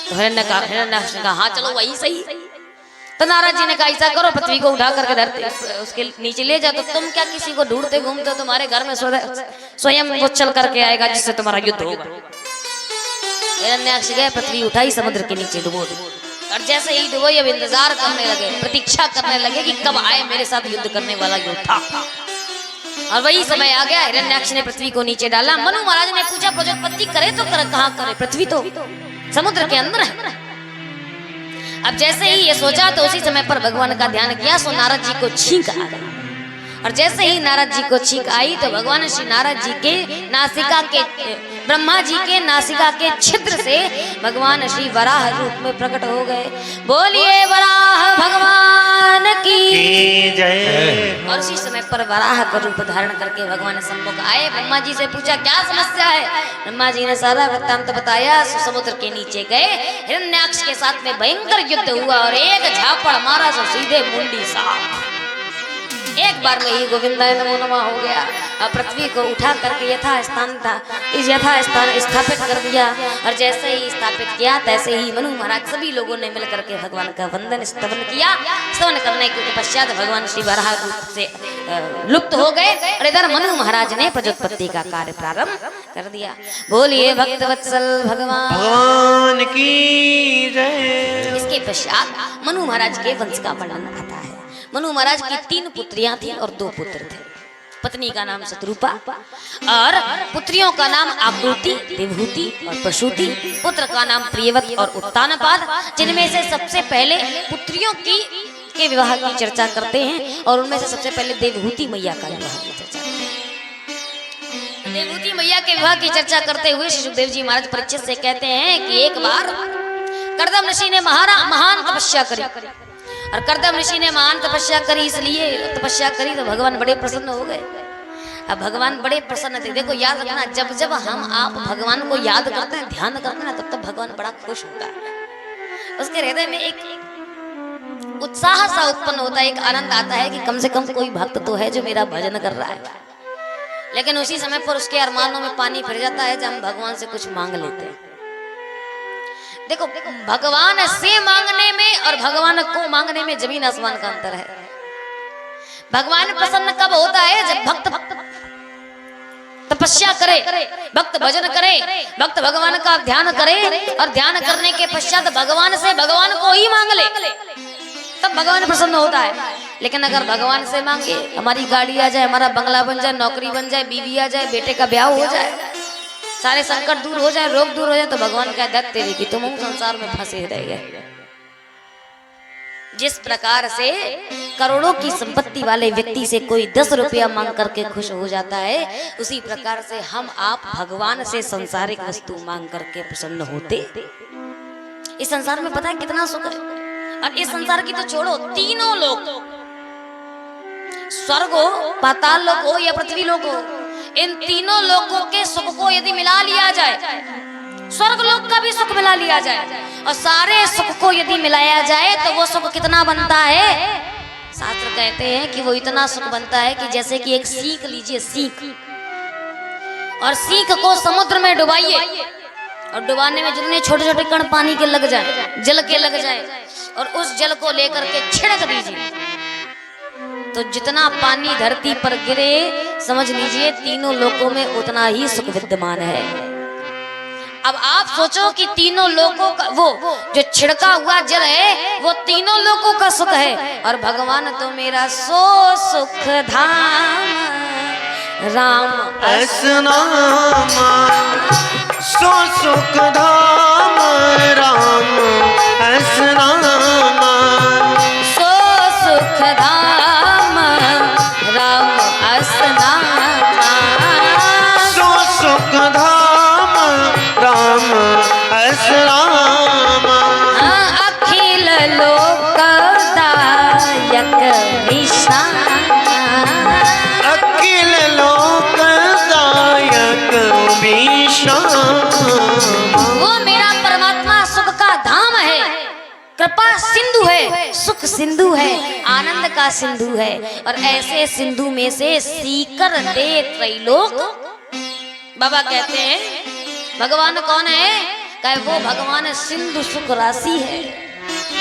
तो हिरण्याक्ष ने कहा हाँ चलो वही सही। तो नारद जी ने कहा ऐसा करो पृथ्वी को उठा करके धरती उसके नीचे ले जाओ, तो तुम क्या किसी को ढूंढते घूमते हो, तुम्हारे घर में स्वयं वो चल करके आएगा जिससे तुम्हारा युद्ध होगा। हिरण्याक्ष गए, पृथ्वी उठाई, समुद्र के नीचे डुबो दी, और जैसे ही डुबोई अब इंतजार करने लगे, प्रतीक्षा करने लगे कि कब आए मेरे साथ युद्ध करने वाला योद्धा। और वही समय आ गया, हिरण्याक्ष ने पृथ्वी को नीचे डाला। मनु महाराज ने पूछा प्रजापति करे तो करे कहाँ करे, पृथ्वी तो समुद्र के अंदर है। अब जैसे ही ये सोचा तो उसी समय पर भगवान का ध्यान किया, सो नारद जी को छींक आ गई। और जैसे ही नारद जी को छींक आई तो भगवान श्री नारद जी के नासिका के ब्रह्मा जी के नासिका के छिद्र से भगवान श्री वराह रूप में प्रकट हो गए। बोलिए वराह भगवान की जय। और उसी समय पर वराह का रूप धारण करके भगवान सम्मुख आए। ब्रह्मा जी से पूछा क्या समस्या है। ब्रह्मा जी ने सारा वृत्तांत बताया। समुद्र के नीचे गए, हिरण्याक्ष के साथ में भयंकर युद्ध हुआ और एक झापड़ मारा तो सीधे मुंडी साफ। एक बार में ही गोविंदाय नमो नमः हो गया और पृथ्वी को उठा करके यथा स्थान था इस यथा स्थान स्थापित कर दिया। और जैसे ही स्थापित किया तैसे ही मनु महाराज सभी लोगों ने मिलकर के भगवान का वंदन स्तवन किया। स्तवन करने के पश्चात भगवान श्री वराह रूप से लुप्त हो गए और इधर मनु महाराज ने प्रजोत्पत्ति का कार्य प्रारंभ कर दिया। बोलिए भक्त वत्सल भगवान की जय। इसके पश्चात मनु महाराज के वंश का वर्णन आता है। मनु महाराज की 3 पुत्रियां थी और 2 पुत्र थे। पत्नी का नाम शत्रुपा और पुत्रियों का नाम आकृति, देवहूति और प्रसूति। पुत्र का नाम प्रियवत और उत्तानपाद, जिनमें से सबसे पहले पुत्रियों के विवाह की चर्चा करते हैं और उनमें से सबसे पहले देवहूति मैया का विवाह की चर्चा करते हैं। देवहूति मैया के विवाह की चर्चा करते हुए श्री सुखदेव जी महाराज परीक्षित से कहते हैं कि एक बार कर्दम ऋषि ने महान तपस्या करी और कर्दम ऋषि ने महान तपस्या करी, इसलिए तपस्या करी तो भगवान बड़े प्रसन्न हो गए। अब भगवान बड़े प्रसन्न थे। देखो याद रखना, जब जब हम आप भगवान को याद करते हैं, ध्यान करते हैं ना, तब तब भगवान बड़ा खुश होता है। उसके हृदय में एक उत्साह सा उत्पन्न होता है, एक आनंद आता है कि कम से कम कोई भक्त तो है जो मेरा भजन कर रहा है। लेकिन उसी समय पर उसके अरमानों में पानी फिर जाता है जब हम भगवान से कुछ मांग लेते हैं। देखो भगवान से मांगने में और भगवान को मांगने में जमीन आसमान का अंतर है। भगवान प्रसन्न कब होता है? जब भक्त तपस्या करे, भक्त भजन करे, भक्त भगवान का ध्यान करे और ध्यान करने के पश्चात भगवान से भगवान को ही मांग ले, तब भगवान प्रसन्न होता है। लेकिन अगर भगवान से मांगे हमारी गाड़ी आ जाए, हमारा बंगला बन जाए, नौकरी बन जाए, बीवी आ जाए, बेटे का ब्याह हो जाए, सारे संकट दूर हो जाए, रोग दूर हो जाए, तो भगवान का दत्त तेरी की तुम संसार में फंसे रह गए। जिस प्रकार से करोड़ों की संपत्ति वाले व्यक्ति से कोई 10 रुपया मांग करके खुश हो जाता है, उसी प्रकार से हम आप भगवान से संसारिक वस्तु मांग करके प्रसन्न होते। इस संसार में पता है कितना सुख है। और इस संसार की तो छोड़ो, तीनों लोग, स्वर्ग हो, पाताल लोक हो या पृथ्वी लोक हो, इन तीनों लोगों के सुख को यदि मिला लिया जाए, स्वर्ग लोक का भी सुख मिला लिया जाए और सारे सुख को यदि मिलाया जाए तो वो सुख कितना बनता है? शास्त्र कहते हैं कि वो इतना सुख बनता है कि जैसे कि एक सीख लीजिए, सीख, और सीख को समुद्र में डुबाइए और डुबाने में जितने छोटे छोटे कण पानी के लग जाए, जल के लग जाए, और उस जल को लेकर के छिड़क दीजिए तो जितना पानी धरती पर गिरे, समझ लीजिए तीनों लोकों में उतना ही सुख विद्यमान है। अब आप सोचो कि तीनों लोकों का वो जो छिड़का हुआ जल है वो तीनों लोकों का सुख है, और भगवान तो मेरा सो सुख धाम राम असनामा, सो सुख धाम राम असनामा, सो सुख धाम राम असनामा, सो सुख धाम राम असनामा, अखिल लोकदायक निशान, अखिल लोकदायक विश्राम, वो मेरा परमात्मा सुख का धाम है, कृपा सिंधु है, सुख सिंधु है, आनंद का सिंधु है। और ऐसे सिंधु में से सीकर दे त्रैलोक। बाबा कहते हैं भगवान कौन है? कहे वो भगवान सिंधु सुख राशि है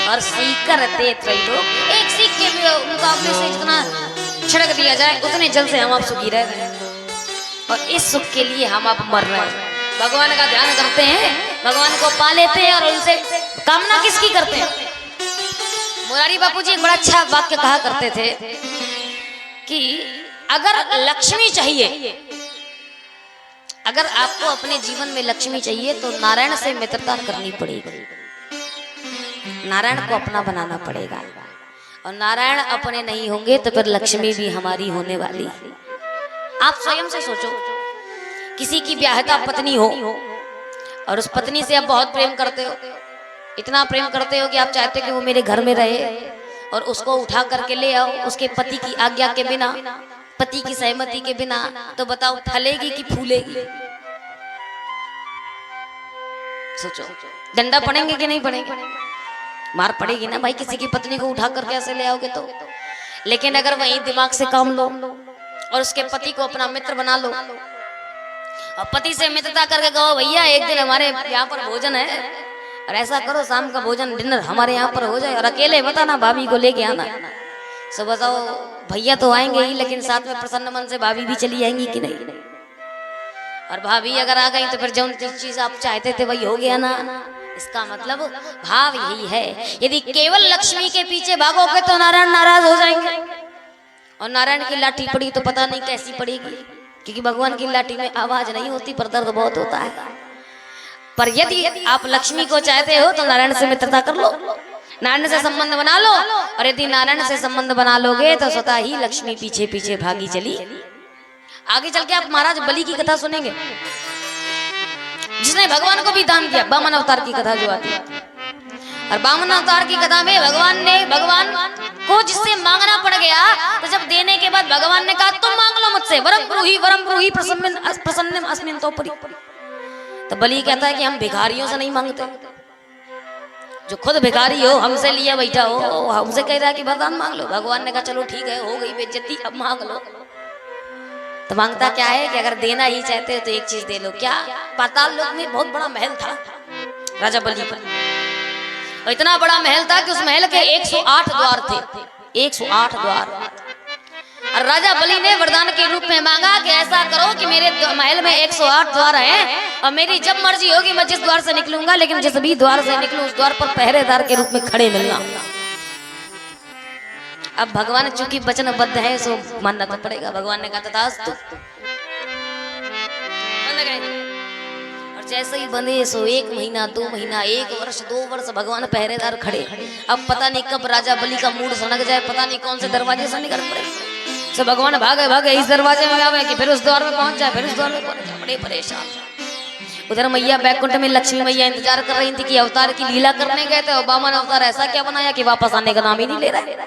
और सीकर दे त्रैलोक। एक सीख के मुकाबले से जितना छिड़क दिया जाए उतने जल से हम आप सुखी रह रहे हैं, और इस सुख के लिए हम आप मर रहे हैं। भगवान का ध्यान करते हैं, भगवान को पा लेते हैं, और उनसे कामना किसकी करते हैं? मुरारी बापूजी एक बड़ा अच्छा वाक्य कहा करते थे कि अगर लक्ष्मी चाहिए, अगर आपको अपने जीवन में लक्ष्मी चाहिए तो नारायण से मित्रता करनी पड़ेगी, नारायण को अपना बनाना पड़ेगा, और नारायण अपने नहीं होंगे तो फिर लक्ष्मी भी हमारी होने वाली है। आप स्वयं से सोचो कि किसी की ब्याहता पत्नी हो और उस पत्नी से आप बहुत प्रेम करते हो, इतना प्रेम करते हो कि आप चाहते हो कि वो मेरे घर में रहे और उसको उठा करके ले आओ उसके पति की आज्ञा के बिना, पति की सहमति के बिना, तो बताओ फलेगी कि फूलेगी? सोचो, डंडा पड़ेंगे कि नहीं पड़ेंगे? मार पड़ेगी ना भाई, किसी की पत्नी को उठा करके ऐसे ले आओगे तो। लेकिन अगर वही दिमाग से काम लो और उसके पति को अपना मित्र बना लो और पति से मित्रता करके कहो भैया एक दिन हमारे यहाँ पर भोजन है और ऐसा करो शाम का भोजन डिनर हमारे यहाँ पर हो जाए, और अकेले बताना भाभी को लेके आना। सो बताओ भैया तो आएंगे ही, लेकिन साथ में प्रसन्न मन से भाभी भी चली आएंगी कि नहीं? और भाभी अगर आ गई तो फिर जो चीज आप चाहते थे वही हो गया ना। इसका मतलब भाव यही है, यदि केवल लक्ष्मी के पीछे भागोगे तो नारायण नाराज हो जाएंगे, और नारायण की लाठी पड़ी तो पता नहीं कैसी पड़ेगी, क्योंकि भगवान की लाठी में आवाज नहीं होती पर दर्द बहुत होता है। पर यदि आप लक्ष्मी को चाहते हो तो नारायण से मित्रता कर लो, नारायण से संबंध बना लो, और यदि नारायण से संबंध बना लोगे तो स्वतः ही लक्ष्मी पीछे पीछे भागी चली। आगे चल के आप महाराज बलि की कथा सुनेंगे, जिसने भगवान को भी दान दिया, वामन अवतार की कथा जो आती है। और वामन अवतार की कथा में भगवान को जिससे मांगना पड़ गया, तो जब देने के बाद भगवान ने कहा तुम मांग लो मुझसे, वरम ब्रूहि प्रसन्नम अस्मिन् तोपरि। तो बलि कहता है कि हम भिखारियों से नहीं मांगते, जो खुद भिखारी हो, हमसे लिया बैठा हो, हमसे कह रहा है कि वरदान मांग लो। भगवान ने कहा चलो ठीक है, हो गई बेइज्जती, अब मांग लो। तो मांगता क्या है कि अगर देना ही चाहते हो तो एक चीज दे लो। क्या? पाताल लोक में बहुत बड़ा महल था राजा बलि का, और इतना बड़ा महल था कि उस महल के 108 द्वार थे, 108 द्वार। और राजा बलि ने वरदान के रूप में मांगा कि ऐसा करो कि मेरे महल में 108 द्वार हैं और मेरी जब मर्जी होगी मैं जिस द्वार से निकलूंगा, लेकिन जिस भी द्वार से निकलूं उस द्वार पर पहरेदार के रूप में खड़े मिलना। अब भगवान चूंकि वचनबद्ध है सो मानना तो पड़ेगा। भगवान ने कहा तथास्तु, और जैसे ही बंधे सो 1 महीना 2 महीना 1 वर्ष 2 वर्ष भगवान पहरेदार खड़े। अब पता नहीं कब राजा बलि का मूड सनक जाए, पता नहीं कौन से दरवाजे से निकल पड़े। सब भगवान भागे इस दरवाजे में आवे कि फिर उस द्वार में पहुंच जाए, फिर उस द्वार में पहुंच जाए, बड़े परेशान। उधर मैया बैकुंठ में लक्ष्मी मैया इंतजार कर रही थी कि अवतार की लीला करने गए थे, और वामन अवतार ऐसा क्या बनाया कि वापस आने का नाम ही नहीं ले रहा।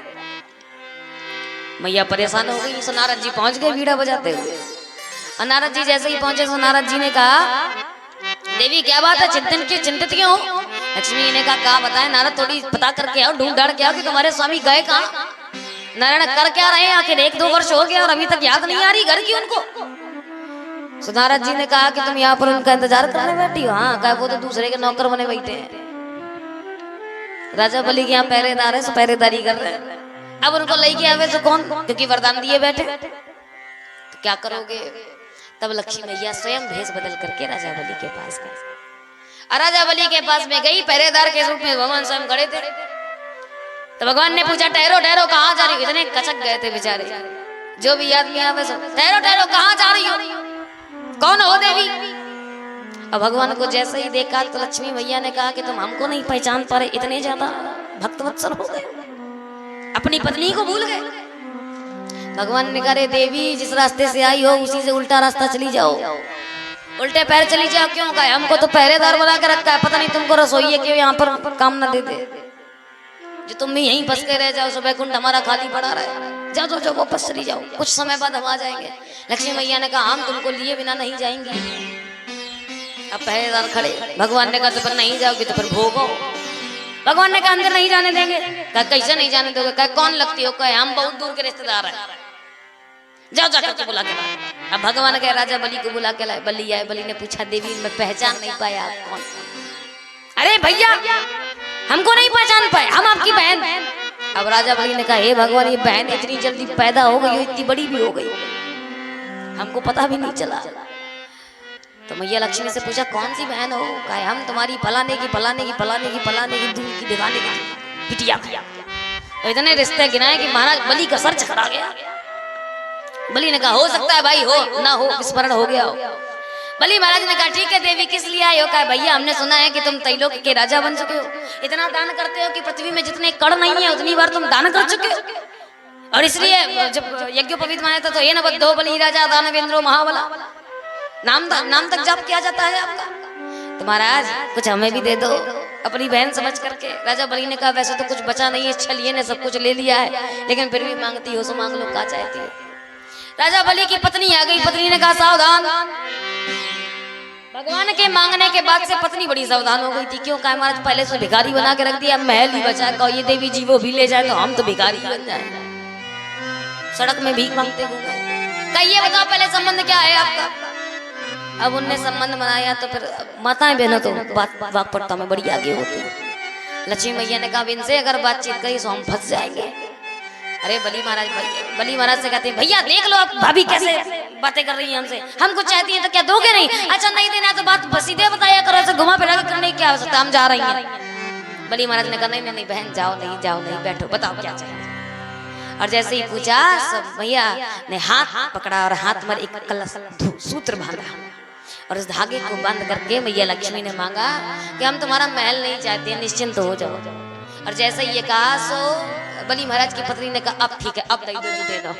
मैया परेशान हो गई। सो नारद जी पहुंच गए बीड़ा बजाते हुए, और नारद जी जैसे ही पहुंचे सो नारद जी ने कहा देवी क्या बात है, चिंतित क्यों हो? लक्ष्मी ने कहा बताएं नारद, थोड़ी पता करके आओ, ढूंढ ढाड़ के आओ कि तुम्हारे स्वामी गए कहाँ, नारायण कर क्या रहे हैं, आखिर 1-2 वर्ष हो गया और अभी तक याद नहीं आ रही घर की उनको। सो नारद जी ने कहा कि तुम यहाँ पर उनका इंतजार करने बैठी हो? हाँ, कहा वो तो दूसरे के नौकर बने बैठे हैं, राजा बलि के यहाँ पहरेदार है, सो पहरेदारी कर रहे हैं। अब उनको लेके आवे तो कौन, क्योंकि वरदान दिए बैठे, तो क्या करोगे? तब लक्ष्मी मैया स्वयं भेष बदल करके राजा बलि के पास गए। राजा बलि के पास में गई, पहरेदार के रूप में भगवान स्वयं खड़े थे। तो भगवान ने पूछा ठहरो ठहरो कहाँ जा रही हो? इतने कचक गए थे बेचारे, जो भी आदमी आवे सब ठहरो ठहरो कहाँ जा रही हो, कौन हो देवी? अब भगवान को जैसे ही देखा तो लक्ष्मी मैया ने कहा कि तुम हमको नहीं पहचान पा रहे, इतने ज्यादा भक्तवत्सल हो गए, अपनी पत्नी को भूल गए। भगवान ने कहा रे देवी, जिस रास्ते से आई हो उसी से उल्टा रास्ता चली जाओ, उल्टे पैर चली जाओ। क्यों? कहा हमको तो पहरेदार बना के रखा है, पता नहीं तुमको रसोई है क्यों यहाँ पर काम ना दे दे, जो तुम भी यहीं फंस के रह जाओ, सुबह कुंड हमारा खाली पड़ा रहे, जाओ जाओ वापस चली जाओ, कुछ समय बाद हम आ जाएंगे। लक्ष्मी मैया ने कहा हम तुमको लिए बिना नहीं जाएंगी। अब पहरेदार खड़े, भगवान ने कहा तो फिर नहीं जाओगी तो फिर भोगो। भगवान ने कहा अंदर नहीं जाने देंगे। कहा कैसे नहीं जाने दोगे? कहा कौन लगती हो? कहा हम बहुत दूर के रिश्तेदार हैं, जाओ जाकर के बुला के लाए। अब भगवान कहे राजा बलि को बुला के लाए। बलि आए, बलि ने पूछा देवी मैं पहचान नहीं पाया आप कौन? अरे भैया हमको नहीं पहचान पाए, हम आपकी बहन। अब राजा बलि ने कहा हे भगवान, ये बहन इतनी जल्दी पैदा हो गई, इतनी बड़ी भी हो गई, हमको पता भी नहीं चला। तो मैया लक्ष्मी से पूछा कौन सी बहन हो? कहा हम तुम्हारी फलाने की दूध की दिखाने की बिटिया। तो इतने रिश्ते गिनाए कि महाराज बलि का सर चकरा गया। बलि ने कहा हो सकता है भाई, हो ना हो, विस्मरण हो गया हो। बलि महाराज ने कहा ठीक है देवी किस लिए आए हो? कहा भैया हमने सुना है कि तुम त्रैलोक के राजा बन चुके हो, इतना दान करते हो कि पृथ्वी में जितने कण नहीं है उतनी बार तुम दान कर चुके हो, और इसलिए जब यज्ञोपवीत माने था तो ये न बद्धो बलि राजा दानवेंद्रो महाबला, नाम तक जाप किया जाता है आपका। तो महाराज कुछ हमें भी दे दो, अपनी बहन समझ करके। राजा बलि ने कहा वैसे तो कुछ बचा नहीं है, छलिए ने सब कुछ ले लिया है, लेकिन फिर भी मांगती हो सो मांग लो, क्या चाहती है। राजा बलि की पत्नी आ गई। पत्नी ने कहा सावधान। भगवान के मांगने के बाद से पत्नी बड़ी सावधान हो गई थी। क्यों? कहा महाराज पहले से भिखारी बना के रख दिया, महल ही बचा, कहो ये देवी जी वो भी ले जाए तो हम तो भिखारी बन जाए, सड़क में भीख मांगते घूमे। कहिए बताओ पहले संबंध क्या है आपका? अब उनने संबंध बनाया तो फिर माताएं बहनों तो बात वाकपटता में बड़ी आगे होती है। लक्ष्मी मैया ने कहा इनसे अगर बातचीत करी तो हम फंस जाएंगे। अरे बलि महाराज से कहते हैं भैया देख लो आप भाभी कैसे बातें कर रही हैं हमसे, हम कुछ चाहती हैं तो क्या दोगे नहीं? अच्छा नहीं देना तो बात सीधे बताया करो, ऐसे घुमा फिरा करने की क्या आवश्यकता, हम जा रही हैं। बलि महाराज ने कहा नहीं बहन जाओ नहीं बैठो, बताओ क्या चाहिए। और जैसे ही पूछा सब भैया ने हाथ पकड़ा और हाथ में एक कलश सूत्र बांधा और उस धागे को बंद करके मैया लक्ष्मी ने मांगा कि हम तुम्हारा महल नहीं चाहते, निश्चिंत हो जाओ। और जैसे ये कहा सो बलि महाराज की पत्नी ने कहा अब ठीक है, अब दे दो।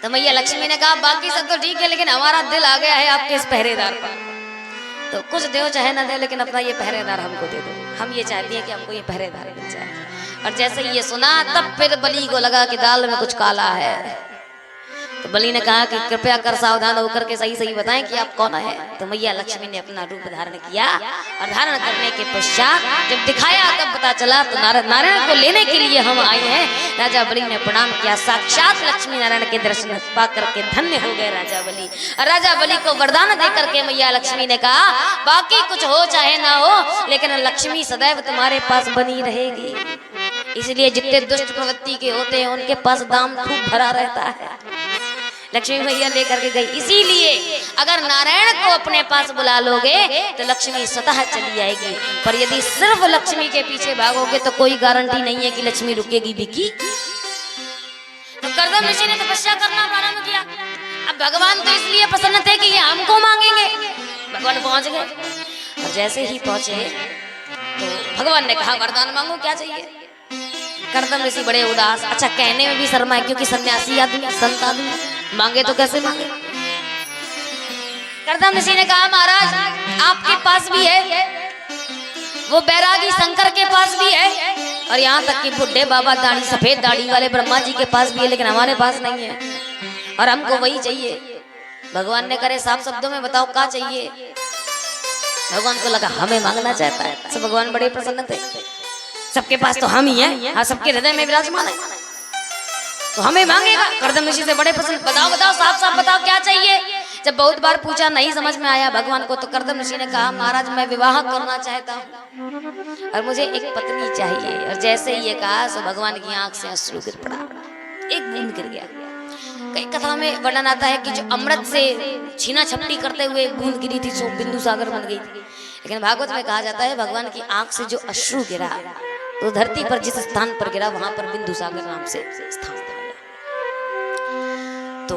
तो मैया लक्ष्मी ने कहा बाकी सब तो ठीक है, लेकिन हमारा दिल आ गया है आपके इस पहरेदार पर, तो कुछ दो चाहे ना दे, लेकिन अपना ये पहरेदार हमको दे दो। हम ये चाहती हैं कि हमको ये पहरेदार मिल जाए। और जैसे ये सुना तब फिर बलि को लगा कि दाल में कुछ काला है। तो बलि ने कहा कि कृपया कर सावधान होकर के सही बताएं कि आप कौन है। तो मैया लक्ष्मी ने अपना रूप धारण किया और धारण करने के पश्चात जब दिखाया तब पता चला तो नारायण को लेने के लिए हम आए हैं। राजा बलि ने प्रणाम किया, साक्षात लक्ष्मी नारायण के दर्शन पा करके धन्य हो गए राजा बलि। राजा बलि को वरदान दे करके मैया लक्ष्मी ने कहा बाकी कुछ हो चाहे ना हो, लेकिन लक्ष्मी सदैव तुम्हारे पास बनी रहेगी। इसलिए जितने दुष्ट प्रवृत्ति के होते हैं उनके पास दाम खूब भरा रहता है। लक्ष्मी मैया लेकर के गई। इसीलिए अगर नारायण को अपने पास बुला लोगे तो लक्ष्मी स्वतः चली आएगी, पर यदि सिर्फ लक्ष्मी के पीछे भागोगे तो कोई गारंटी नहीं है कि लक्ष्मी रुकेगी भी की। तो कर्दम ऋषि ने तपस्या करना प्रारंभ किया। अब भगवान तो इसलिए प्रसन्न थे कि ये हमको मांगेंगे। भगवान पहुंच गए और जैसे ही पहुंचे तो भगवान ने कहा वरदान मांगो, क्या चाहिए। कर्दम ऋषि बड़े उदास, अच्छा कहने में भी शर्मा है क्योंकि सन्यासी आदमी संत आदमी, मांगे तो कैसे मांगे। कर्दम ऋषि ने कहा महाराज आपके पास भी है, वो बैरागी शंकर के पास भी है, और यहाँ तक कि बुढ़े बाबा दाढ़ी सफेद दाढ़ी वाले ब्रह्मा जी के पास भी है, लेकिन हमारे पास नहीं है और हमको वही चाहिए। भगवान ने करे साफ शब्दों में बताओ क्या चाहिए। भगवान को लगा हमें मांगना चाहता है, तो भगवान बड़े प्रसन्न थे। सबके पास तो हम ही हैं, हाँ सबके हृदय में विराजमान है, तो हमें मांगेगा। कर्दम ऋषि से बड़े प्रसन्न, बताओ साफ बताओ क्या चाहिए। जब बहुत बार पूछा नहीं समझ में आया भगवान को, तो कर्दम ऋषि ने कहा महाराज मैं विवाह करना चाहता हूँ और मुझे एक पत्नी चाहिए। और जैसे ये कहा तो भगवान की आंख से अश्रु गिर पड़ा, एक बूंद गिर गया। कई कथा में वर्णन आता है कि जो अमृत से छीना छपटी करते हुए एक बूंद गिरी थी सो बिंदु सागर बन गई थी। लेकिन भागवत में कहा जाता है भगवान की आंख से जो अश्रु गिरा तो धरती पर जिस स्थान पर गिरा वहां पर बिंदु सागर नाम से स्थान था। तो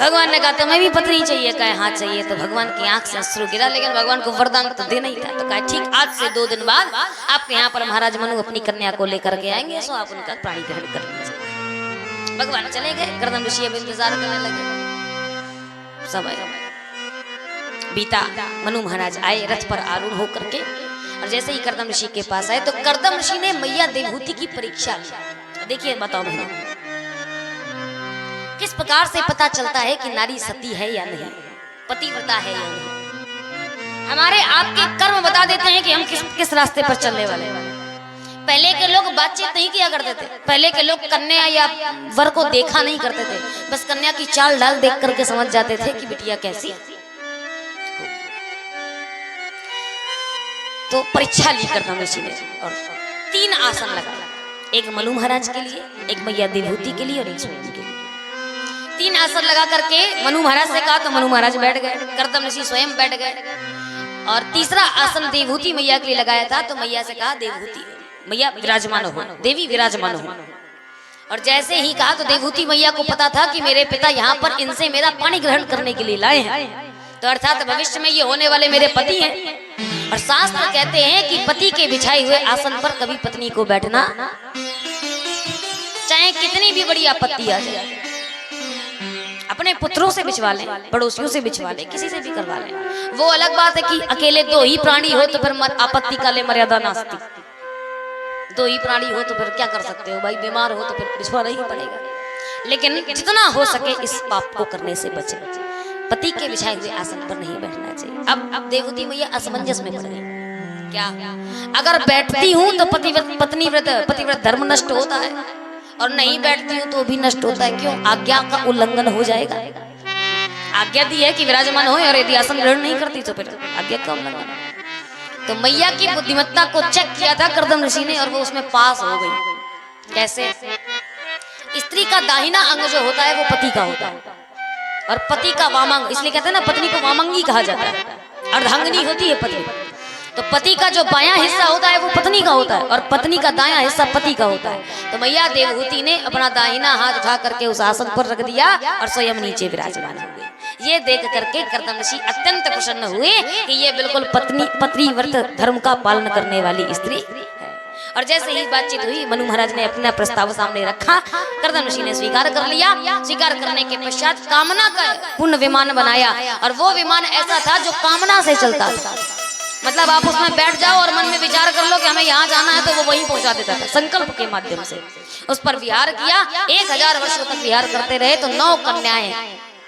भगवान ने कहा तुम्हें भी पत्नी चाहिए, कहे हाँ चाहिए। तो भगवान की आंख से अश्रु गिरा, लेकिन भगवान को वरदान तो देना ही था। तो कहा ठीक आज से 2 दिन बाद आपके यहाँ पर महाराज मनु अपनी कन्या को लेकर के आएंगे, सो आप उनका प्राणी ग्रहण कर लीजिए। भगवान चले गए, कर्दम ऋषि अब इंतजार करने लगे। समय बीता, मनु महाराज आए रथ पर आरूढ़ होकर के, और जैसे ही कर्दम ऋषि के पास आए तो कर्दम ऋषि ने मैया देवहूति की परीक्षा ली। देखिए बताओ बहनों किस प्रकार से पता चलता है कि नारी सती है या नहीं, पतिव्रता है या नहीं। हमारे आपके कर्म बता देते हैं कि हम किस रास्ते पर चलने वाले हैं। पहले के लोग बातचीत नहीं किया करते थे, पहले के लोग कन्या या वर को देखा नहीं करते थे, बस कन्या की चाल डाल देख करके समझ जाते थे कि बिटिया कैसी। तो परीक्षा ली कर्दम ऋषि ने और 3 आसन लगाए, एक मनु महाराज के लिए, एक मैया देवहूति के लिए और एक स्वयं के लिए। 3 आसन लगा करके मनु महाराज से कहा तो मनु महाराज बैठ गए, कर्दम ऋषि स्वयं बैठ गए। और तीसरा आसन देवहूति मैया के लिए लगाया था, तो मैया से कहा देवहूति मैया विराजमान हो, देवी विराजमान हो। और जैसे ही कहा तो देवहूति मैया को पता था कि मेरे पिता यहाँ पर इनसे मेरा पानी ग्रहण करने के लिए लाए हैं, तो अर्थात भविष्य में ये होने वाले मेरे पति हैं। और शास्त्र कहते हैं कि पति के बिछाए हुए आसन पर कभी पत्नी को बैठना, चाहे कितनी भी बड़ी आपत्ति आ जाए। अपने पुत्रों से बिछवा लें, पड़ोसियों से बिछवा लें, किसी से भी करवा लें। वो अलग बात है कि अकेले दो ही प्राणी हो तो फिर आपत्ति काले मर्यादा नास्ति। दो ही प्राणी हो तो फिर क्या कर सकते हो भाई, बीमार हो तो फिर बिछवाना ही पड़ेगा। लेकिन जितना हो सके इस पाप को करने से बचे। पति के बिछाए हुए आसन पर नहीं बैठना चाहिए। अब देवहूति मैया असमंजस में पड़ गई। क्या अगर बैठती हूँ तो पतिव्रत धर्म नष्ट होता है, और नहीं बैठती हूँ तो भी नष्ट होता है। क्यों? आज्ञा का उल्लंघन हो जाएगा। आज्ञा दी है कि विराजमान हो, और यदि आसन ग्रहण नहीं करती तो फिर आज्ञा का उल्लंघन। तो मैया की बुद्धिमत्ता को चेक किया था कर्दम ऋषि ने, और वो उसमें पास हो गई। कैसे? स्त्री का दाहिना अंग जो होता है वो पति का होता है, और पति का वामांग, इसलिए कहते हैं ना पत्नी को वामांगी कहा जाता है, अर्धांगिनी होती है पत्नी। तो पति का जो बायां हिस्सा होता है वो पत्नी का होता है, और पत्नी का दायां हिस्सा पति का होता है। तो मैया देवहूति ने अपना दाहिना हाथ उठा करके उस आसन पर रख दिया और स्वयं नीचे विराजमान हो गई। ये देख करके कर्दम ऋषि अत्यंत प्रसन्न हुए कि ये बिल्कुल पतिव्रत धर्म का पालन करने वाली स्त्री है। और जैसे ही बातचीत हुई, मनु महाराज ने अपना प्रस्ताव सामने रखा, कर्दम ऋषि ने स्वीकार कर लिया। स्वीकार करने के पश्चात कामना का पूर्ण विमान बनाया, और वो विमान ऐसा था जो कामना से चलता था। मतलब आप उसमें बैठ जाओ और मन में विचार कर लो कि हमें यहाँ जाना है, तो वो वहीं पहुंचा देता था। संकल्प के माध्यम से उस पर विहार किया। 1000 वर्षों तक विहार करते रहे तो 9 कन्याएं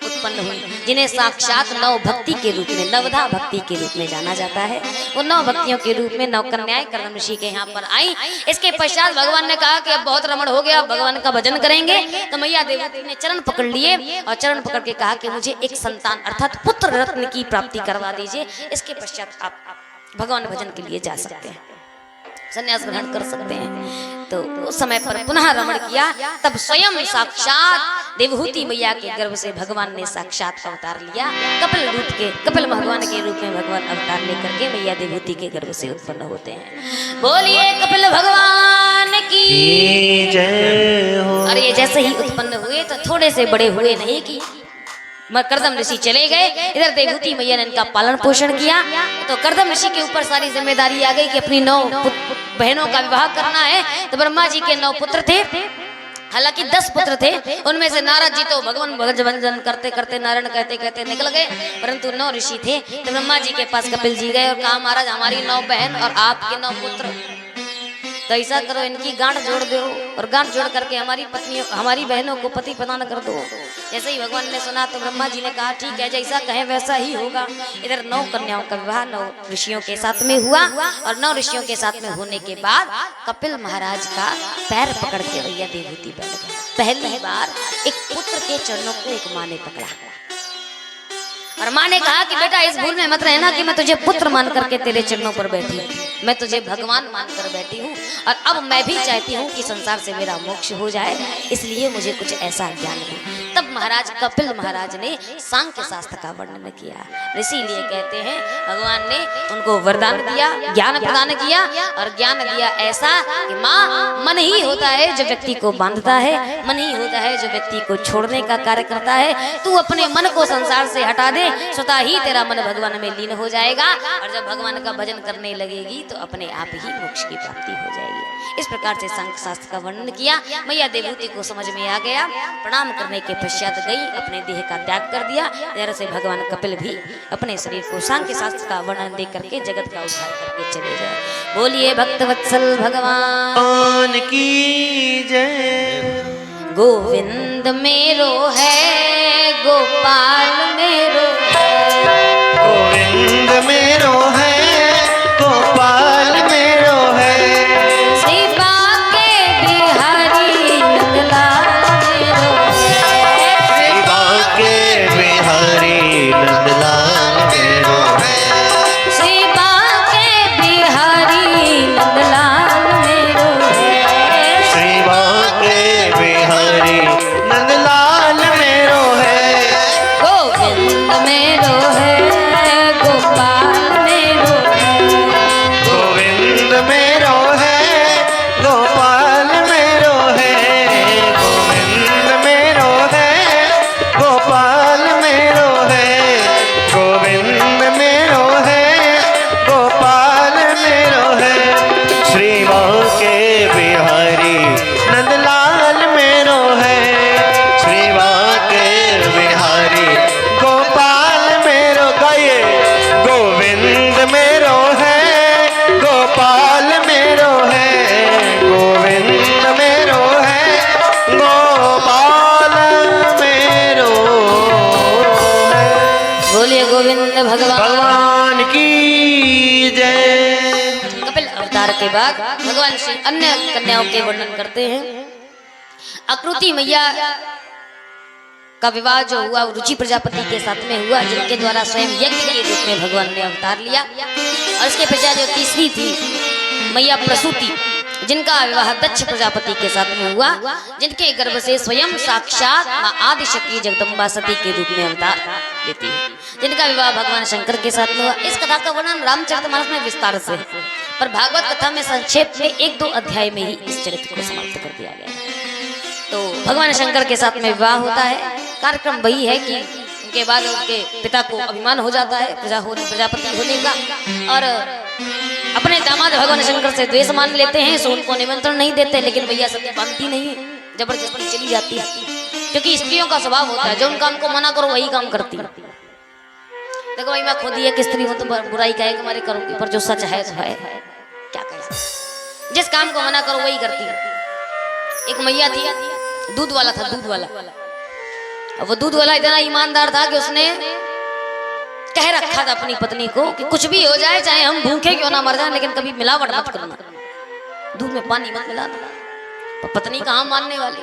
उत्पन्न हुई, जिन्हें साक्षात 9 भक्ति के रूप में, नवधा भक्ति के रूप में जाना जाता है। वो 9 भक्तियों के रूप में 9 कन्याएं कर्दम ऋषि के यहाँ पर आई। इसके पश्चात भगवान ने कहा कि अब बहुत रमण हो गया, भगवान का भजन करेंगे। तो मैया देवहूति ने चरण पकड़ लिए, और चरण पकड़ के कहा कि मुझे एक संतान अर्थात पुत्र रत्न की प्राप्ति करवा दीजिए। इसके पश्चात आप भगवान भजन के लिए जा सकते हैं, संन्यास ग्रहण कर सकते हैं। तो उस समय पर पुनः रमण किया। तब स्वयं साक्षात देवहूति मैया के गर्भ से भगवान ने साक्षात अवतार लिया। कपिल भगवान के रूप में भगवान अवतार लेकर के मैया देवहूति के गर्भ से उत्पन्न होते हैं। बोलिए कपिल भगवान की जय हो। और ये जैसे ही उत्पन्न हुए तो थोड़े से बड़े हुए नहीं कि कर्दम ऋषि चले गए। इधर देवहूति मैया ने इनका पालन पोषण किया। तो कर्दम ऋषि के ऊपर सारी जिम्मेदारी आ गई कि अपनी 9 बहनों का विवाह करना है। तो ब्रह्मा जी के 9 पुत्र थे, हालांकि 10 पुत्र थे। उनमें से नारद जी तो भगवान भजन करते करते, नारायण कहते कहते निकल गए, परंतु 9 ऋषि थे। तो ब्रह्मा जी के पास कपिल जी गए और कहा महाराज हमारी 9 बहन और आपके 9 पुत्र, तो ऐसा करो इनकी गांठ जोड़ दो, और गांठ जोड़ करके हमारी पत्नियों, हमारी बहनों को पति प्रदान कर दो। जैसे ही भगवान ने सुना तो ब्रह्मा जी ने कहा ठीक है, जैसा कहें वैसा ही होगा। इधर 9 कन्याओं का विवाह 9 ऋषियों के साथ में हुआ, और 9 ऋषियों के साथ में होने के बाद कपिल महाराज का पैर पकड़ के मैया देवहूति बैठ गई। पहली बार एक पुत्र के चरणों को एक माँ ने पकड़ा, और माँ ने कहा कि बेटा इस भूल में मत रहना कि मैं तुझे पुत्र मान करके तेरे चरणों पर बैठी हूँ, मैं तुझे भगवान मानकर बैठी हूँ, और अब मैं भी चाहती हूँ कि संसार से मेरा मोक्ष हो जाए, इसलिए मुझे कुछ ऐसा ज्ञान दे। तब महाराज कपिल महाराज ने सांख्य शास्त्र का वर्णन किया। इसीलिए कहते हैं भगवान ने उनको वरदान दिया, ज्ञान प्रदान किया, और ज्ञान दिया ऐसा कि माँ मन ही होता है जो व्यक्ति को बांधता है, मन ही होता है जो व्यक्ति को छोड़ने का कार्य करता है। तू अपने मन को संसार से हटा दे, स्वतः ही तेरा मन भगवान में लीन हो जाएगा, और जब भगवान का भजन करने लगेगी तो अपने आप ही मोक्ष की प्राप्ति हो जाएगी। इस प्रकार से सांख्य शास्त्र का वर्णन किया। मैया देवहूति को समझ में आ गया, प्रणाम करने के पश्चात गई, अपने देह का त्याग कर दिया। इधर से भगवान कपिल भी अपने शरीर को सांख्य शास्त्र का वर्णन दे करके जगत का उद्धार करके चले गए। बोलिए भक्तवत्सल भगवान की जय। गोविंद मेरो है, गोपाल मेरो है, गोविंद मेरो है, गोपाल मेरो है, श्री बांके बिहारी नंदलाल मेरो है, श्री बांके बिहारी नंदलाल मेरो है, श्री बांके बिहारी नंदलाल मेरो है, श्री बांके बिहारी नंदलाल मेरो है, गोविंद मेरो है, गोपाल अवतार के बाद भगवान श्री अन्य कन्याओं के वर्णन करते हैं। आकृति मैया का विवाह जो हुआ रुचि प्रजापति के साथ में हुआ, जिनके द्वारा स्वयं यज्ञ के रूप में भगवान ने अवतार लिया। और इसके पश्चात जो तीसरी थी मैया प्रसूति, जिनका विवाह दक्ष प्रजापति के साथ में हुआ, जिनके गर्भ से स्वयं साक्षात मां आदिशक्ति जगदम्बा सती के रूप में अवतार लेती है, जिनका विवाह भगवान शंकर के साथ में हुआ। इस कथा का वर्णन रामचरितमानस में विस्तार से है, पर भागवत कथा में संक्षेप में 1-2 अध्याय में ही इस चरित्र को समाप्त कर दिया गया है। तो भगवान शंकर के साथ में विवाह होता है। कार्यक्रम वही है कि उनके बाद उनके पिता को अभिमान हो जाता है प्रजापति होने का, और अपने दामाद भगवान शंकर से द्वेष मान लेते हैं, सो उनको निमंत्रण नहीं देते। लेकिन भैया सती मानती नहीं है, जबरदस्ती चली जाती है, क्योंकि स्त्रियों का स्वभाव होता है जो उनका उनको मना करो वही काम करती है। देखो भाई, मैं खुद ही एक स्त्री हूं तो बुराई कहे कि मारे करूंगी, पर जो सच है तो है, क्या कह, जिस काम को मना करो वही करती है। एक मैया थी, दूध वाला था, दूध वाला। वो दूध वाला इतना ईमानदार था कि उसने कह रखा था अपनी पत्नी को कि कुछ भी हो जाए, चाहे हम भूखे क्यों ना मर जाए, लेकिन कभी मिलावट मत करना, दूध में पानी मत मिलाना। तो पत्नी कहाँ मानने वाली,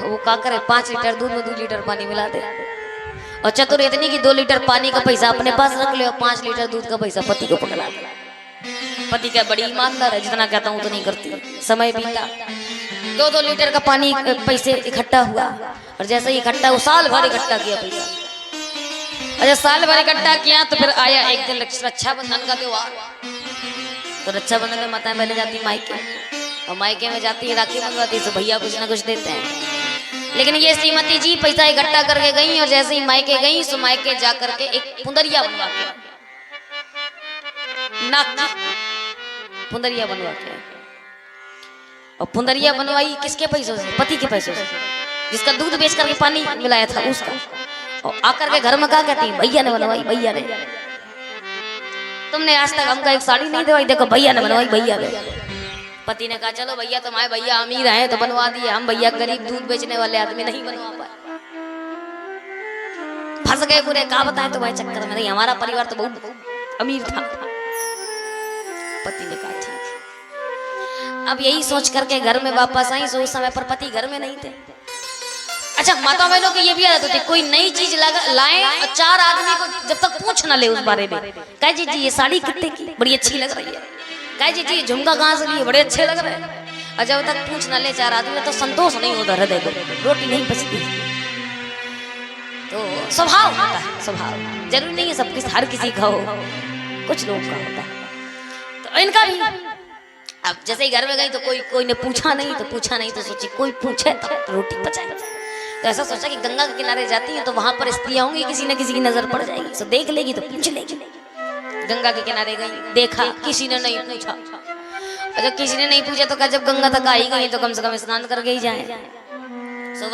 वो क्या करे, 5 लीटर दूध में 2 लीटर पानी मिला दे। और चतुर इतनी कि 2 लीटर पानी का पैसा अपने पास रख ले और 5 लीटर दूध का पैसा पति को पकड़ा दे। पति का बड़ी ईमानदार है, जितना कहता हूँ तो नहीं करती। समय बीता, 2-2 लीटर का पानी पैसे इकट्ठा हुआ, और जैसे ही इकट्ठा, वो साल भर इकट्ठा किया पैसा। और जब साल भर इकट्ठा किया तो फिर आया एक दिन रक्षाबंधन का त्योहार। तो रक्षाबंधन में माता पहले जाती मायके, और मायके में जाती है राखी मंगवाती, तो भैया कुछ ना कुछ देते हैं। लेकिन ये श्रीमती जी पैसा इकट्ठा करके गई, और जैसे ही मायके गई तो मायके जा करके एक पुंदरिया बनवा के, पुंदरिया बनवा के, और पुंदरिया बनवाई किसके पैसों से, पति के पैसों से, जिसका दूध बेच करके पानी मिलाया था उसका। और आकर के घर में क्या कहती, भैया ने बनवाई, भैया ने। तुमने आज तक हमका एक साड़ी नहीं दिवाई, देखो भैया ने बनवाई, भैया ने। पति ने कहा चलो भैया, तुम्हारे भैया अमीर हैं तो बनवा दिए, हम भैया गरीब दूध बेचने वाले आदमी नहीं बनवा पाए, फंस गए पूरे। क्या बताएं तुम्हारे चक्कर में, नहीं हमारा परिवार तो बहुत अमीर था। पति ने कहा ठीक। अब यही सोच करके घर में वापस आई, सो उस समय पर पति घर में नहीं थे। अच्छा, माता बहनों की ये भी आदत होती है, कोई नई चीज लाए और 4 आदमी को जब तक पूछ ना ले उस बारे में, कहे जी ये साड़ी कितने की, बड़ी अच्छी लग रही है, कहे जी ये झुमका कहाँ से लिए, बड़े अच्छे लग रहे हैं। और जब तक पूछ ना ले 4 आदमी तो संतोष नहीं होता, हृदय को रोटी नहीं पचती। तो स्वभाव होता है, स्वभाव जरूरी नहीं है सब किसी, हर किसी का हो, कुछ लोगों का होता है। तो इनका भी अब जैसे ही घर में गई तो कोई ने पूछा नहीं तो सोची कोई पूछे तो रोटी पचाए। तो ऐसा सोचा कि गंगा के किनारे जाती है तो वहां पर स्त्रियां होंगी, किसी न किसी की नजर पड़ जाएगी, तो देख लेगी तो पूछ लेगी। गंगा के किनारे गई, देखा, किसी ने नहीं पूछा। और जब किसी ने नहीं पूछा तो कहा जब गंगा तक आई गई तो कम से कम स्नान करके ही जाए। तो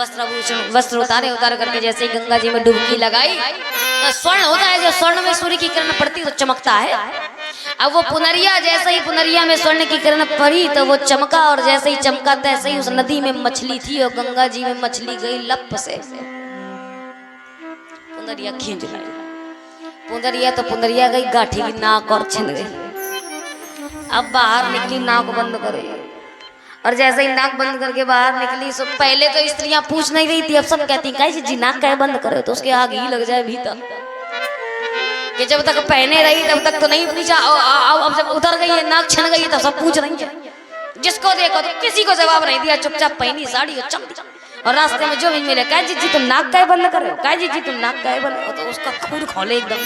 वस्त्र उतार करके जैसे ही गंगा जी में डुबकी लगाई तो स्वर्ण होता है, जो स्वर्ण में सूर्य की किरण पड़ती तो चमकता है। अब वो पुनरिया, जैसे ही पुनरिया में स्वर्ण की किरण पड़ी तो वो चमका, और जैसे ही चमका तैसे ही उस नदी में मछली थी और गंगा जी में मछली गई लप से, पुनरिया खींच लाई। पुनरिया गई गाठी की नाक और छिन गई। अब बाहर निकली, नाक बंद करे, और जैसे ही नाक बंद करके बाहर निकली तो पहले तो स्त्रियां पूछ नहीं रही थी, अब सब कहती कैसे जी नाक क्या बंद करे, तो उसके आग ही लग जाए भीतर। कि जब तक पहने रही तब तक तो नहीं पूछा, अब जब उतर गई है, नाक छिन गई है, तब सब पूछ रही है। जिसको देखो तो किसी को जवाब नहीं दिया, चुपचाप पहनी साड़ी और चल दी। और रास्ते में जो भी मिले, कह जी तुम नाक क्या बंद करे हो, कह जी तुम नाक क्या बंद करो, तो उसका खून खोले एकदम।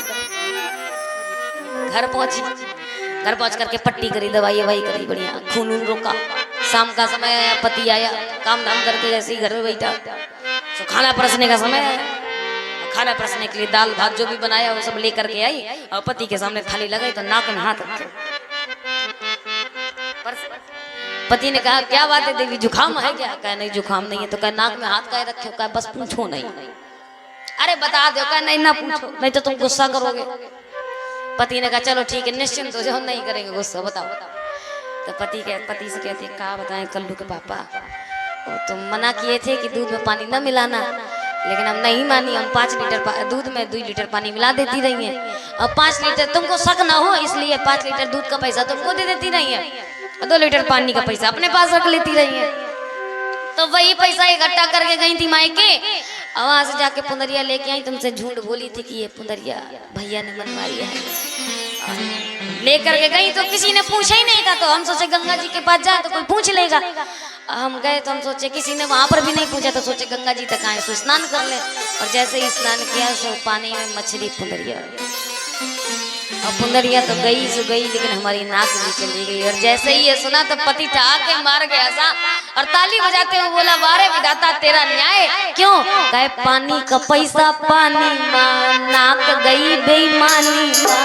घर पहुंच करके पट्टी करी, दवाई करी, बढ़िया खून रोका। शाम का समय आया, पति आया काम धाम करके, जैसे ही घर में बैठा तो खाना परसने का समय आया। खाना परसने के लिए दाल भात जो भी बनाया वो सब लेकर के आई, और पति के सामने थाली लगाई तो नाक में हाथ रखे। पति ने कहा क्या बात है देवी, जुकाम है क्या? कहा नहीं जुकाम नहीं है। तो कहा नाक में हाथ का रखे हो? कहा बस पूछो नहीं। अरे बता दो। कहा नहीं ना पूछो, नहीं तो तुम गुस्सा करोगे। पति ने कहा चलो ठीक है, निश्चिंत हो जाओ, नहीं करेंगे गुस्सा, बताओ। तो पति से कहते कहा बताएं कल्लू के पापा, तुम मना किए थे कि दूध में पानी न मिलाना, लेकिन हम नहीं मानी, हम 5 लीटर दूध में 2 लीटर पानी मिला देती रही है। और 5 लीटर, तुमको शक ना हो इसलिए 5 लीटर दूध का पैसा तुमको दे देती रही है और 2 लीटर पानी का पैसा अपने पास रख लेती रही है। तो वही पैसा इकट्ठा करके गई थी मायके, और वहां से जाके पुंदरिया लेके आई। तुमसे झूठ बोली थी कि ये पुंदरिया भैया ने बनवाई है। लेकर के गई तो किसी ने पूछा ही नहीं था, तो हम सोचे गंगा जी के पास जाए तो कोई पूछ लेगा। हम गए तो हम सोचे किसी ने वहां पर भी नहीं पूछा, तो सोचे गंगा जी तक आए तो स्नान कर ले। और जैसे ही स्नान किया तो पानी में मछली पुंदरिया, और पुंदरिया तो गई सो गई, लेकिन हमारी नाक भी चली गई। और जैसे ही ये सुना तो पति ठहाक के मार गया सा और ताली बजाते हुए बोला, वारे विधाता तेरा न्याय। क्यों? कहे पानी का पैसा पानी माँ, नाक गई बेईमानी माँ।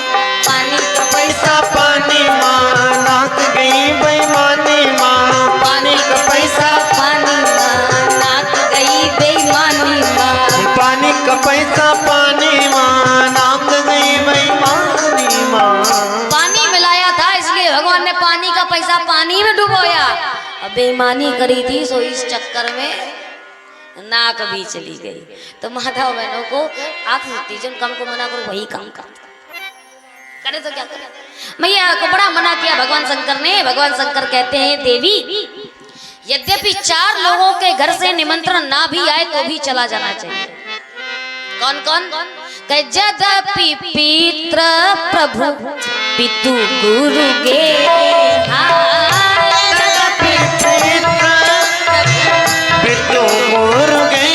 पानी का पैसा पानी माँ, नाक गई बेईमानी माँ। पानी का पैसा पानी माँ, नाक गई बेईमानी माँ। पानी का पैसा पानी माँ, नाक गई बेईमानी माँ। पानी मिलाया था इसलिए भगवान ने पानी का पैसा पानी में डुबोया। अब बेईमानी करी थी सो इस चक्कर में नाक भी चली गई। तो माता बहनों को आंख होती, जिन काम को मना करो वही काम कर करे तो क्या करे। मैया को बड़ा मना किया भगवान शंकर ने। भगवान शंकर कहते हैं, देवी यद्यपि 4 लोगों के घर से निमंत्रण ना भी आए तो भी चला जाना चाहिए। कौन कौन? कहे यद्यपि पितृ प्रभु पितु गुरु गे, पितु गुरु गे,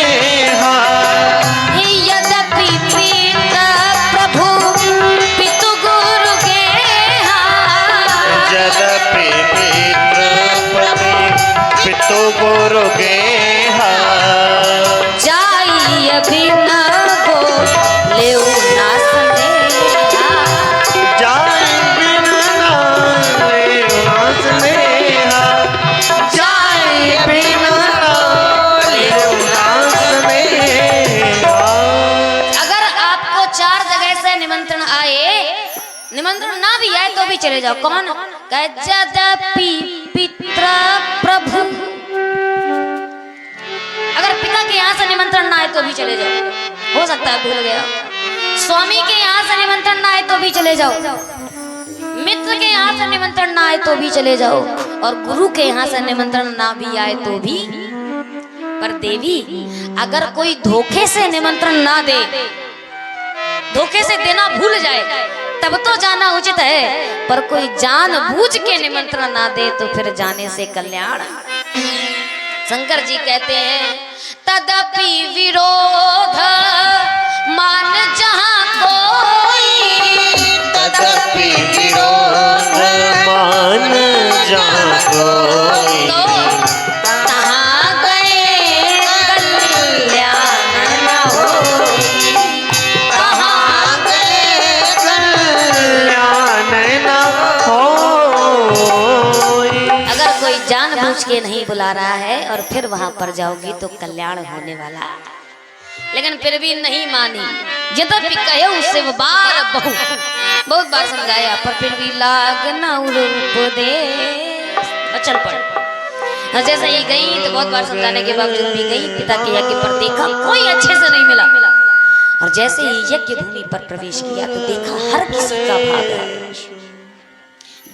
यद्यपि पितृ प्रभु पितु गुरु गे, यद्यपि पितु गुरु गे, जाई अभिन गो लेउ नास नेहा, जाई बिन लेउ नास नेहा, जाई बिन लेउ नास नेहा। अगर आपको 4 जगह से निमंत्रण आए, निमंत्रण ना भी आए तो भी चले जाओ। कौन? यद्यपि पितृ प्रभु, अगर पिता के यहाँ से निमंत्रण ना आए तो भी चले जाओ, हो सकता है भूल गया। स्वामी के यहाँ से निमंत्रण ना आए तो भी चले जाओ, मित्र के यहाँ से निमंत्रण ना आए तो भी चले जाओ, और गुरु के यहाँ से निमंत्रण ना भी आए तो भी। पर देवी अगर कोई धोखे से निमंत्रण ना दे, धोखे से देना भूल जाए तब तो जाना उचित है, पर कोई जानबूझ के निमंत्रण ना दे तो फिर जाने से कल्याण। शंकर जी कहते हैं, तदपि विरोध मान जहां कोई, तदपि विरोध मान जहां कोई, तहां गए कल्याण न होई, तहां गए कल्याण न होई। अगर कोई जानबूझ के नहीं बुला रहा है और फिर वहां पर जाओगी तो कल्याण होने वाला है। लेकिन फिर भी नहीं मानी, यद्यपि कहे उससे वो बहुत बार समझाया, पर फिर भी लाग न रूप दे बचन पड़। जैसे ही गई तो बहुत बार समझाने के बावजूद भी गई, पिता के यज्ञ पर देखा कोई अच्छे से नहीं मिला, और जैसे ही यज्ञ भूमि पर प्रवेश किया तो देखा हर किसी का भाग है।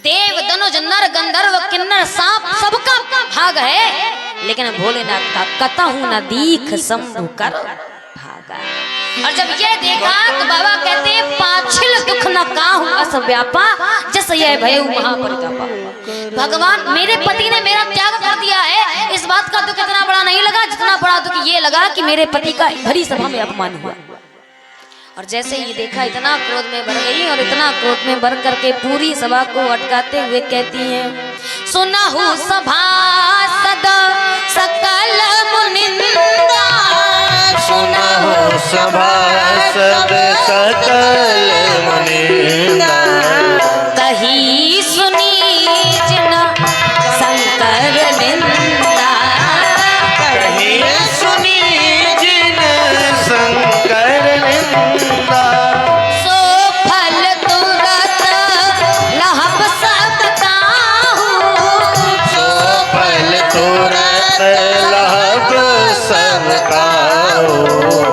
देव दनुज नर गंधर्व किन्नर सांप सबका भाग है, लेकिन भोलेनाथ का कतहु न दीख शंभु कर भागा। और जब ये देखा तो बाबा कहते हैं, पाछिल दुख न काहू अस व्यापा जस यह भयउ महापरितापा। भगवान मेरे पति ने मेरा त्याग कर दिया है, इस बात का दुख इतना बड़ा नहीं लगा जितना बड़ा दुख ये लगा कि मेरे पति का भरी सभा में अपमान हुआ। और जैसे ही देखा इतना क्रोध में भर गई, और इतना क्रोध में भर करके पूरी सभा को अटकाते हुए कहती हैं, सुनहु सभासद सकल मुनिंदा, सुनहु सभासद सकल मुनिंदा, कही सुनी जिन शंकर निंदा, कही सुनी जिन शंकर निंदा, सो फल तुरत लहब सब काहू, सो फल तुरत लाभ सब काहू।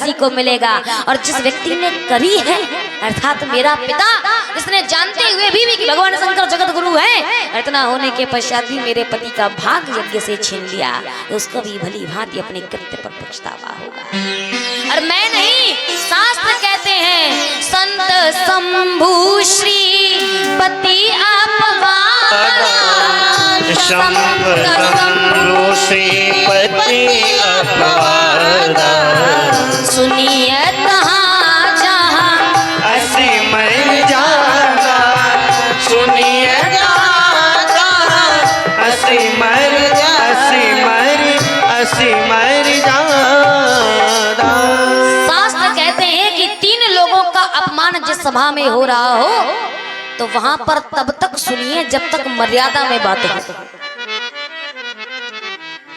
किसी को मिलेगा। और जिस व्यक्ति ने करी है अर्थात मेरा पिता, जिसने जानते हुए भी कि भगवान शंकर जगत गुरु है, इतना होने के पश्चात भी मेरे पति का भाग यज्ञ से छीन लिया, तो उसको भी भली भांति अपने कृत्य पर पछतावा होगा। और मैं नहीं, शास्त्र कहते हैं संत शंभु श्री पति अपवाद, शंभु श्रीपति अपवाद, सुनिए तहाँ जहाँ असी मर जागा, सुनिए असी मर जागा। शास्त्र कहते हैं कि 3 लोगों का अपमान जिस सभा में हो रहा हो तो वहां पर तब तक सुनिए जब तक मर्यादा में बात हो।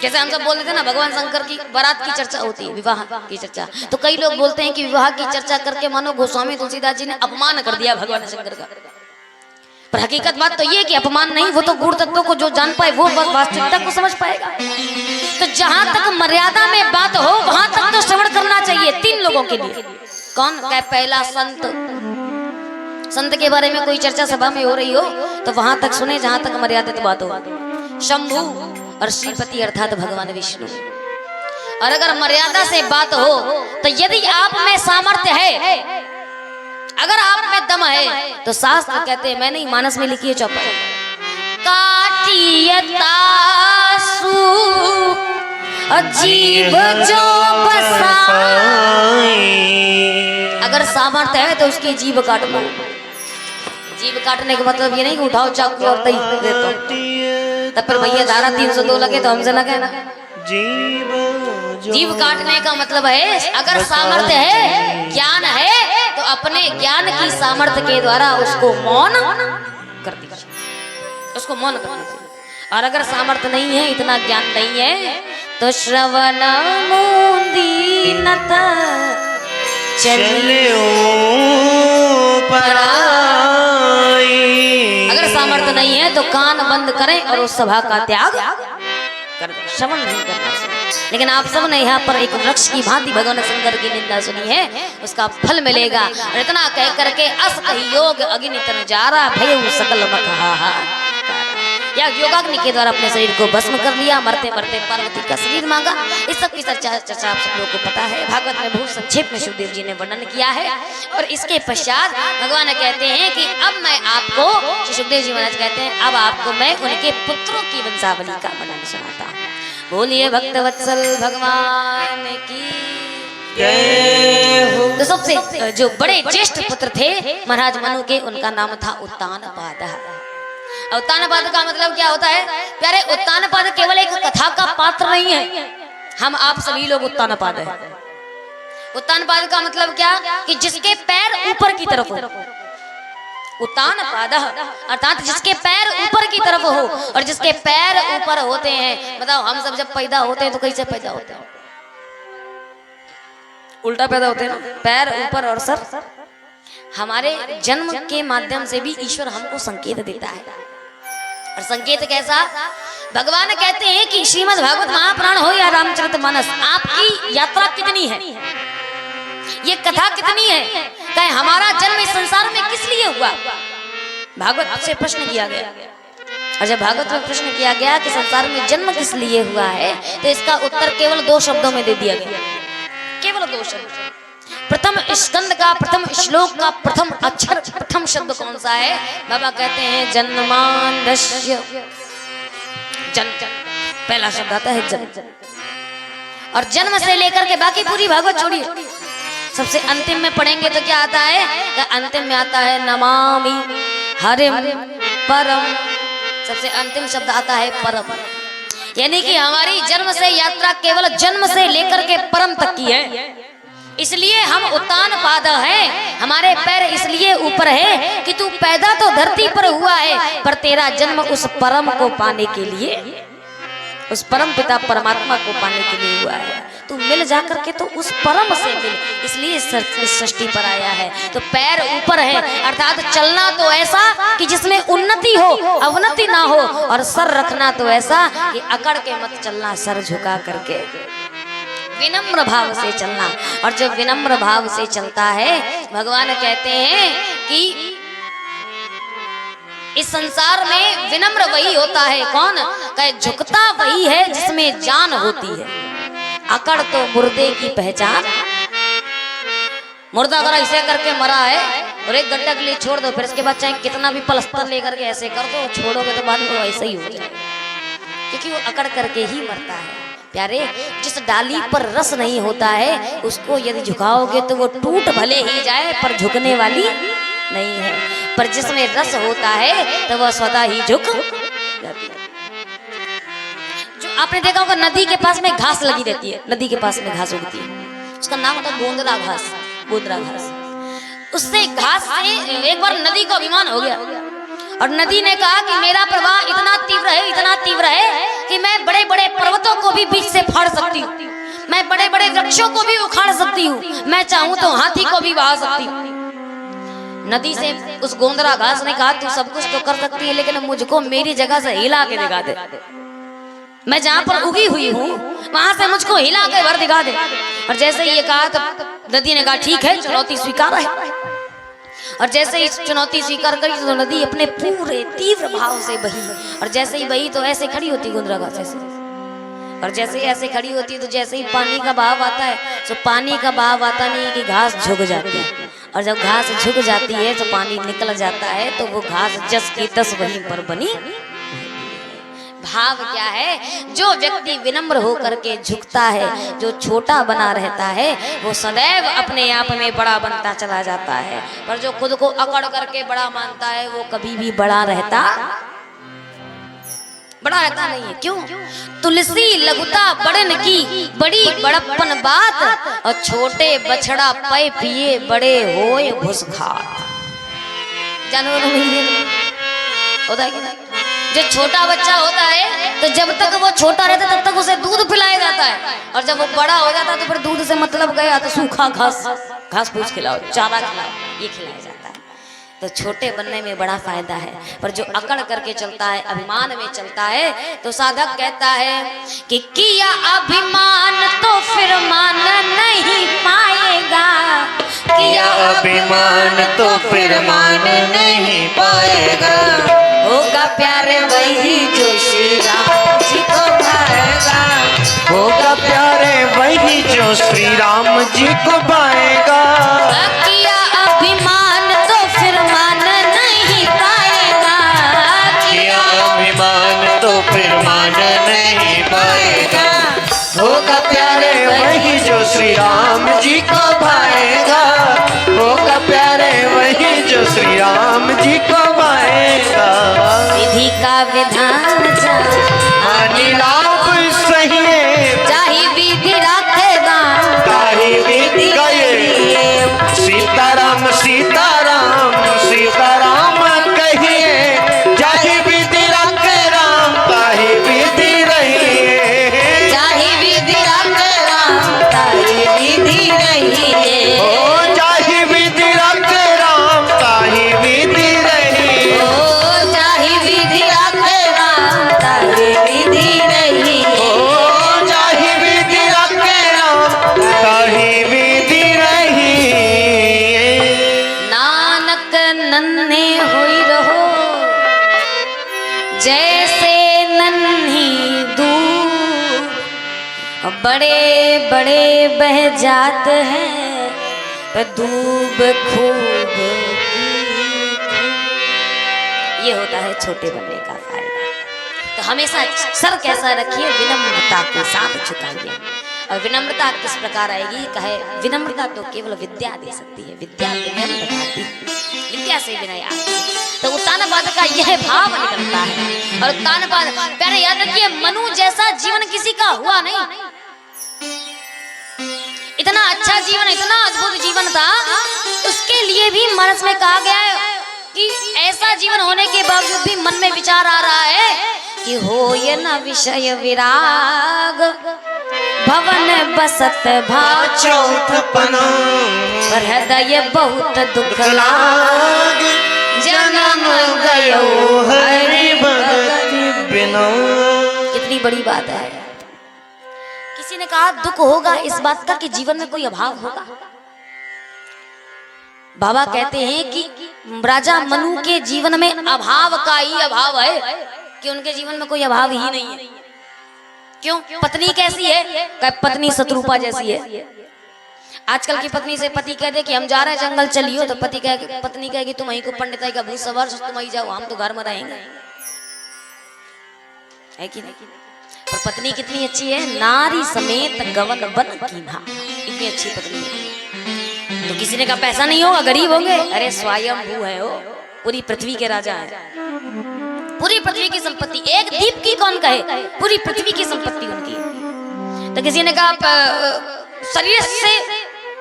जैसे हम सब बोलते थे ना, भगवान शंकर की बारात की चर्चा होती है, विवाह की चर्चा, तो कई लोग बोलते हैं कि विवाह की चर्चा करके मानो गोस्वामी तुलसीदास जी ने अपमान कर दिया भगवान शंकर का। पर हकीकत बात तो ये कि अपमान नहीं, वो तो गुण तत्वों को जो जान पाए वो वास्तविकता को समझ पाएगा। तो जहां तक मर्यादा में बात हो वहां तक तो श्रवण करना चाहिए 3 लोगों के लिए। कौन कहे? पहला संत के बारे में कोई चर्चा सभा में हो रही हो तो वहां तक सुने जहां तक मर्यादित बात हो। शंभु और श्रीपति अर्थात भगवान विष्णु। और अगर मर्यादा से बात हो तो यदि आप में सामर्थ्य है, अगर आप में दम है, तो शास्त्र कहते हैं, मैं नहीं, मानस में लिखी है चौपाई, काटियतासु अजीब जो बसाई। अगर सामर्थ्य है तो उसकी जीभ काट लो। जीभ काटने का मतलब ये नहीं कि उठाओ चाकू और तई दे दो, तब फिर भैया धारा 302 लगे तो हमसे लगे ना। जीभ काटने का मतलब है अगर सामर्थ्य है, ज्ञान है, तो अपने ज्ञान की सामर्थ्य के द्वारा उसको मौन कर दीजिए, उसको मौन कर दीजिए। और अगर सामर्थ्य नहीं है, इतना ज्ञान नहीं है, तो श्रवण मुंदीनत चलियो पराई। अगर सामर्थ्य नहीं है तो कान बंद करें और उस सभा का त्याग कर दें, श्रवण नहीं करना चाहिए। लेकिन आप सब ने यहाँ पर एक वृक्ष की भांति भगवान शंकर की निंदा सुनी है, उसका फल मिलेगा। और इतना कह करके अस योग अग्नि तन जारा भय सकल मखहा, या योगाग्नि के द्वारा अपने शरीर को भस्म कर लिया, मरते मरते पार्वती का शरीर मांगा। इस सब की चर्चा आप सब लोगों को पता है, भागवत में बहुत संक्षेप में शिवदेव जी ने वर्णन किया है। और इसके पश्चात भगवान कहते हैं कि अब मैं आपको, सुखदेव जी महाराज कहते हैं, अब आपको मैं उनके पुत्रों की वंशावली का वर्णन सुनाता हूँ। बोलिए भक्तवत्सल भगवान की जय हो। तो सबसे जो बड़े ज्येष्ठ पुत्र थे महाराज मनु के, उनका नाम था उत्तानपाद। उत्तानपाद का मतलब क्या होता है प्यारे? उत्तानपाद केवल एक कथा का पात्र नहीं है, हम आप सभी लोग उत्तानपाद हैं। उत्तानपाद का मतलब क्या कि जिसके पैर ऊपर की तरफ हो, उत्तानपाद अर्थात जिसके पैर ऊपर की तरफ हो। और जिसके पैर ऊपर होते हैं, बताओ हम सब जब पैदा होते हैं तो कैसे पैदा होते हैं? उल्टा पैदा होते हैं ना, पैर ऊपर और सर। हमारे जन्म के माध्यम से भी ईश्वर हमको संकेत देता है। और संकेत कैसा? भगवान कहते हैं कि श्रीमद् भागवत महापुराण हो या रामचरितमानस, आपकी यात्रा कितनी है, ये कथा कितनी है, कहे हमारा जन्म इस संसार में किस लिए हुआ? भागवत से प्रश्न किया गया। और जब भागवत में प्रश्न किया गया कि संसार में जन्म किस लिए हुआ है, तो इसका उत्तर केवल 2 शब्दों में दे दिया गया, केवल 2 शब्द। प्रथम स्कंद का प्रथम श्लोक का प्रथम अक्षर, प्रथम शब्द कौन सा है? बाबा कहते हैं जन्मांधस्य, जन्म, पहला शब्द आता है जन्म। और जन्म से लेकर के बाकी पूरी भागवत छोड़िए, सबसे अंतिम में पढ़ेंगे तो क्या आता है? अंतिम में आता है नमामि हरिम परम, सबसे अंतिम शब्द आता है परम। यानी कि हमारी जन्म से यात्रा केवल जन्म से लेकर के परम तक की है। इसलिए हम उत्तानपाद हैं, हमारे पैर इसलिए ऊपर है कि तू पैदा तो धरती पर हुआ है, पर तेरा जन्म उस परम को पाने के लिए, उस परम पिता परमात्मा को पाने के लिए हुआ है। तू मिल जाकर के तो उस परम से मिल, इसलिए इस सृष्टि पर आया है। तो पैर ऊपर है अर्थात चलना तो ऐसा कि जिसमें उन्नति हो, अवनति ना हो, और सर रखना तो ऐसा कि अकड़ के मत चलना, सर झुका करके। विनम्र भाव से चलना। और जब विनम्र भाव से चलता है, भगवान कहते हैं कि इस संसार में विनम्र वही होता है। कौन कहे? झुकता वही है जिसमें जान होती है। अकड़ तो मुर्दे की पहचान। मुर्दा अगर ऐसे करके मरा है और एक घंटा के लिए छोड़ दो, फिर इसके बाद चाहे कितना भी पलस्तर लेकर के ऐसे कर दो, छोड़ोगे तो बाद में वो ऐसे ही हो जाएगा, क्योंकि वो अकड़ करके ही मरता है। प्यारे, जिस डाली पर रस नहीं होता है उसको यदि झुकाओगे तो वो टूट भले ही जाए पर झुकने वाली नहीं है। पर जिसमें रस होता है तो वह स्वतः ही झुक जाती है। जो आपने देखा होगा नदी के पास में घास लगी रहती है, नदी के पास में घास उगती है, उसका नाम होता है गोंदरा घास। गोंदरा घास, उससे घास से एक बार नदी को अभिमान हो गया और नदी ने कहा कि मेरा प्रवाह इतना तीव्र है, इतना तीव्र है कि मैं बड़े बड़े पर्वतों को भी बीच से फाड़ सकती हूँ, मैं बड़े बड़े वृक्षों को भी उखाड़ सकती हूँ, मैं चाहूं तो हाथी को भी बहा सकती हूँ। नदी से उस गोंदरा घास ने कहा तू सब कुछ तो कर सकती है, लेकिन मुझको मेरी जगह से हिला के दिखा दे। मैं जहां पर उगी हुई हूँ वहां से मुझको हिला के भर दिखा दे। और जैसे ये कहा तो नदी ने कहा ठीक है, चुनौती स्वीकार है। और जैसे ही चुनौती स्वीकार करी तो नदी अपने पूरे तीव्र भाव से बही। और जैसे ही बही तो ऐसे खड़ी होती गोंदरा घास ऐसे, और जैसे ही ऐसे खड़ी होती तो जैसे ही पानी का बहाव आता है तो पानी का बहाव आता नहीं कि घास झुक जाती है। और जब घास झुक जाती है तो पानी निकल जाता है, तो वो घास जस की तस वहीं पर बनी। भाव क्या है? जो व्यक्ति विनम्र होकर के झुकता है, जो छोटा बना रहता है, वो सदैव अपने आप में बड़ा बनता चला जाता है। पर जो खुद को अकड़ करके बड़ा मानता है वो कभी भी बड़ा रहता नहीं है। क्यों? तुलसी लघुता बड़न की बड़ी बड़प्पन बात, और छोटे बछड़ा पै पिए बड़े होए भुसखात। जानवरों में होता है कि नहीं? जो छोटा बच्चा होता है तो जब तक वो छोटा रहता है तब तक उसे दूध पिलाया जाता है, और जब वो बड़ा हो जाता है तो फिर दूध से मतलब गया तो सूखा घास फूस खिलाओ, चारा खिलाओ, ये खिलाया जाता है। तो छोटे बनने में बड़ा फायदा है। पर जो अकड़ करके चलता है, अभिमान में चलता है, तो साधक कहता है कि किया अभिमान तो फिर मान नहीं पाएगा, किया अभिमान तो फिर मान नहीं पाएगा। होगा प्यारे वही जो श्री राम जी को भाएगा, होगा प्यारे वही जो श्री राम जी को पाएगा। किया अभिमान तो फिर मान नहीं पाएगा, किया अभिमान तो फिर मान नहीं पाएगा। होगा प्यारे वही जो श्री राम जी को पाएगा, होगा प्यारे वही जो श्री राम जी को पाएगा। विधि का विधान मानी लाभ सही चाहे विधि रखेगा, ताही विधि गए। सीताराम सीताराम सीताराम कहिए, चाहे विधि रखे राम ताही विधि रहिए, चाहे विधि रखेगा ताही विधि रहिए, ओ चाहे विधि रखे राम ताही विधि रहिए, ओ चाहे विधि रखेगा ताही विधि रहिए, ओ चाहे विधि रखे राम ताही विधि रहिए। नानक नन्हे होई रहो जैसे नन्ही दूध, बड़े बड़े बह जाते हैं पर दूब खूब ये होता है छोटे बनने का फायदा। तो हमेशा सर कैसा रखिए, विनम्रता के साथ झुकाइए। और विनम्रता किस प्रकार आएगी? कहे विनम्रता तो केवल विद्या दे सकती है, विद्या विनम्र बनाती है, विद्या से विनय आती है। तो उत्तानपाद का यह भाव निकलता है। और उत्तानपाद पहले याद रखिए, मनु जैसा जीवन किसी का हुआ नहीं। इतना अच्छा जीवन, इतना अद्भुत जीवन था, उसके लिए भी मनस में कहा गया है कि ऐसा जीवन होने के बावजूद भी मन में विचार आ रहा है कि हो ये न विषय विराग, भवन बसत भाव चौथपना पर हृदय बहुत दुख लाग, जन्म गयो हरि भगति बिना। कितनी बड़ी बात है। किसी ने का दुख होगा इस बात का कि जीवन में कोई अभाव होगा। बाबा कहते हैं कि राजा मनु के जीवन में अभाव का ही अभाव है, कि उनके जीवन में कोई अभाव ही नहीं है। क्यों? पत्नी कैसी है? पत्नी शत्रुपा जैसी है। आजकल की पत्नी से पति कह दे कि हम जा रहे हैं जंगल चलियो, तो पत्नी कहेगी तुम वहीं को पंडिताई का भूत सवार तुम वहीं जाओ, हम तो घर में रहेंगे, है कि नहीं? पर पत्नी कितनी अच्छी है, नारी समेत गवन बन कीन्हा, इतनी अच्छी पत्नी है। तो किसी ने कहा पैसा नहीं होगा, गरीब होंगे, अरे स्वयंभू है वो, पूरी पृथ्वी के राजा है, पूरी पृथ्वी की संपत्ति, एक दीप की कौन कहे, पूरी पृथ्वी की संपत्ति उनकी है। तो किसी ने कहा शरीर से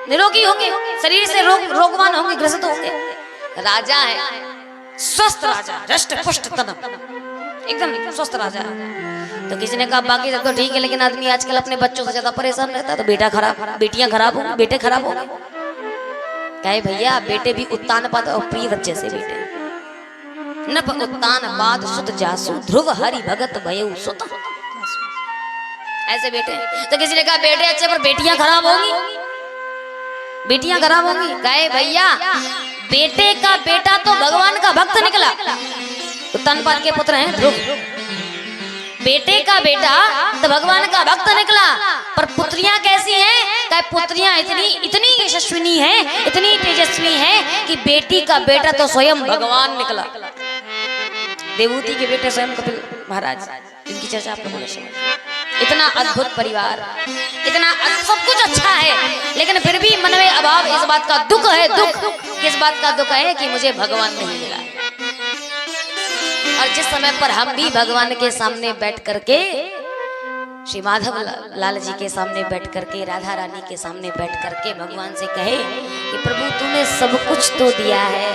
निरोगी होंगे, शरीर से रोगवान होंगे, ग्रसित होंगे, राजा है, स्वस्थ राजा, हृष्ट पुष्ट तनम, एकदम स्वस्थ राजा। तो किसी ने कहा बाकी सब तो ठीक है, लेकिन आदमी आजकल अपने बच्चों से ज्यादा परेशान रहता है, तो बेटा खराब, बेटियां खराब होंगी, बेटे खराब होंगे। कहे भैया बेटे भी उत्तान पाद और प्रिय बच्चे से बेटे नप उत्तान पाद सुत जासु ध्रुव हरि भगत भयउ सुत, ऐसे बेटे। तो किसी ने कहा बेटे अच्छे पर बेटियां खराब होंगी, बेटियां खराब होंगी। कहे भैया बेटे का बेटा तो भगवान का भक्त निकला, उत्तान पाद के पुत्र हैं ध्रुव, बेटे का बेटा तो भगवान का भक्त निकला, पर पुत्रियां कैसी हैं? कहे पुत्रियां इतनी यशस्विनी हैं, इतनी तेजस्वी हैं कि बेटी का बेटा तो स्वयं भगवान निकला। देवहूति के बेटे स्वयं कपिल महाराज, इनकी चर्चा आप लोगों ने सुनी। इतना अद्भुत परिवार, इतना सब कुछ अच्छा है, लेकिन फिर भी मन में अभाव, इस बात का दुख है। दुख किस बात का दुख है? कि मुझे भगवान नहीं मिला। और जिस समय पर हम भी भगवान के सामने बैठ करके, श्री माधव लाल जी के सामने बैठ करके, राधा रानी के सामने बैठ करके भगवान से कहे कि प्रभु तूने सब कुछ तो दिया है,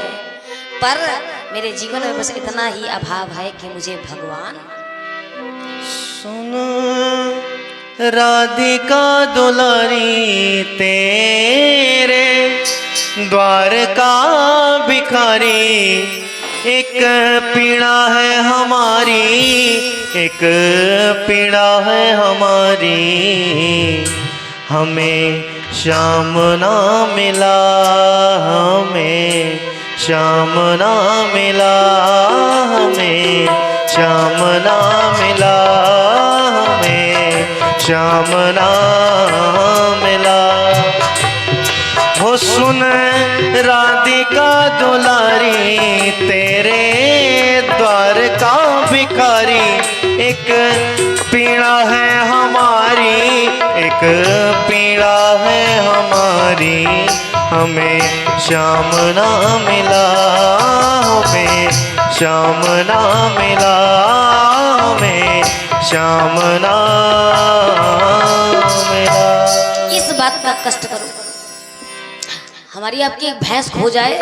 पर मेरे जीवन में बस इतना ही अभाव है कि मुझे भगवान। सुन राधिका दुलारी तेरे द्वार का भिखारी, एक पीड़ा है हमारी, एक पीड़ा है हमारी, हमें श्याम ना मिला, हमें श्याम ना मिला, हमें श्याम ना मिला, हमें श्याम ना मिला। हो सुन राधिका दुलारी तेरे द्वार का भिखारी, एक पीड़ा है हमारी, एक पीड़ा है हमारी, हमें श्याम ना मिला, हमें श्याम ना मिला, हमें श्याम ना मिला। इस बात का कष्ट करो, हमारी आपकी एक भैंस खो जाए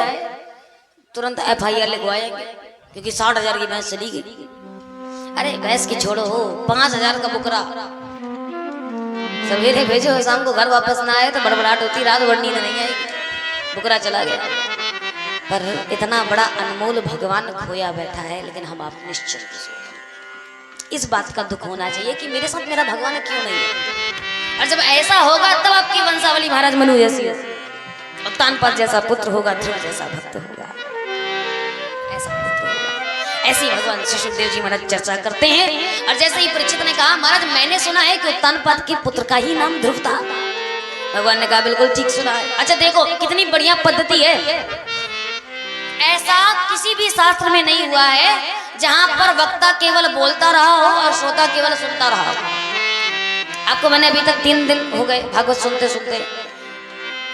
तुरंत FIR लिखवाएंगे, क्योंकि 60,000 की भैंस चली गई। अरे भैंस की छोड़ो, 5,000 का बुकरा सवेरे भेजो, शाम को घर वापस ना आए तो बड़बड़ाहट होती, रात भर नींद नहीं आएगी, बुकरा चला गया। पर इतना बड़ा अनमोल भगवान खोया बैठा है, लेकिन हम आप निश्चित इस बात का दुख होना चाहिए कि मेरे साथ मेरा भगवान क्यों नहीं है। और जब ऐसा होगा तब आपकी वंशावली महाराज मनु जैसी, उत्तान पाद जैसा पुत्र होगा, ध्रुव जैसा भक्त होगा, ऐसा पुत्र होगा। ऐसी भगवान श्री सुखदेव जी महाराज चर्चा करते हैं। और जैसे ही परीक्षित ने कहा महाराज मैंने सुना है कि उत्तान पाद के पुत्र का ही नाम ध्रुव था, भगवान ने कहा बिल्कुल ठीक सुना है। अच्छा देखो कितनी बढ़िया पद्धति है, ऐसा किसी भी शास्त्र में नहीं हुआ है जहां पर वक्ता केवल बोलता रहा हो और श्रोता केवल सुनता रहा हो। आपको मैंने अभी तक 3 दिन हो गए भागवत सुनते सुनते,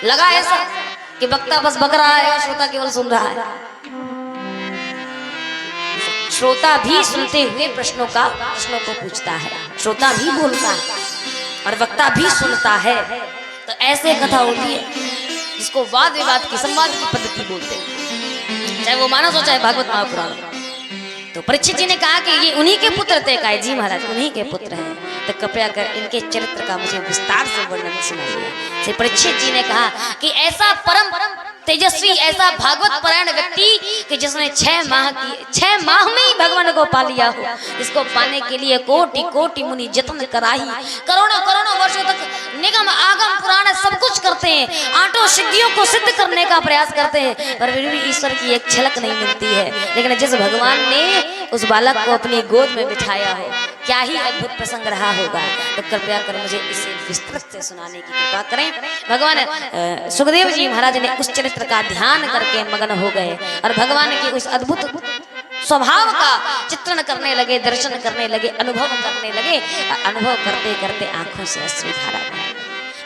लगा ऐसा कि वक्ता बस बक रहा है और श्रोता केवल सुन रहा है। श्रोता भी सुनते हुए प्रश्नों को पूछता है, श्रोता भी बोलता है और वक्ता भी सुनता है। तो ऐसे कथा होती है जिसको वाद विवाद की, संवाद की पद्धति बोलते हैं, चाहे वो मानस हो चाहे भागवत महापुराण। तो परीक्षित जी ने कहा कि ये उन्हीं के पुत्र थे। कहा जी महाराज उन्हीं के पुत्र हैं, तो कृपया कर इनके चरित्र का मुझे विस्तार से वर्णन सुनाइए। श्री परीक्षित जी ने कहा कि ऐसा परम तेजस्वी ऐसा भागवत परायण व्यक्ति कि जिसने 6 माह में ही भगवान को पा लिया हो, इसको पाने के लिए कोटि कोटि मुनि जतन कराही, करोड़ों करोड़ों वर्षों तक निगम आगम पुराण सब कुछ करते हैं, आठों सिद्धियों को सिद्ध करने का प्रयास करते हैं, पर फिर भी ईश्वर की एक झलक नहीं मिलती है। लेकिन जिस भगवान ने उस बालक को अपनी गोद में बिठाया हो, क्या ही अद्भुत प्रसंग रहा होगा। तो कृपया कर मुझे इसे विस्तृत से सुनाने की कृपा करें। भगवान सुखदेव जी महाराज ने उस चरित्र का ध्यान करके मगन हो गए और भगवान के उस अद्भुत स्वभाव का चित्रण करने लगे, दर्शन करने लगे, अनुभव करने लगे। अनुभव करते करते आंखों से अश्रुधारा बहने लगी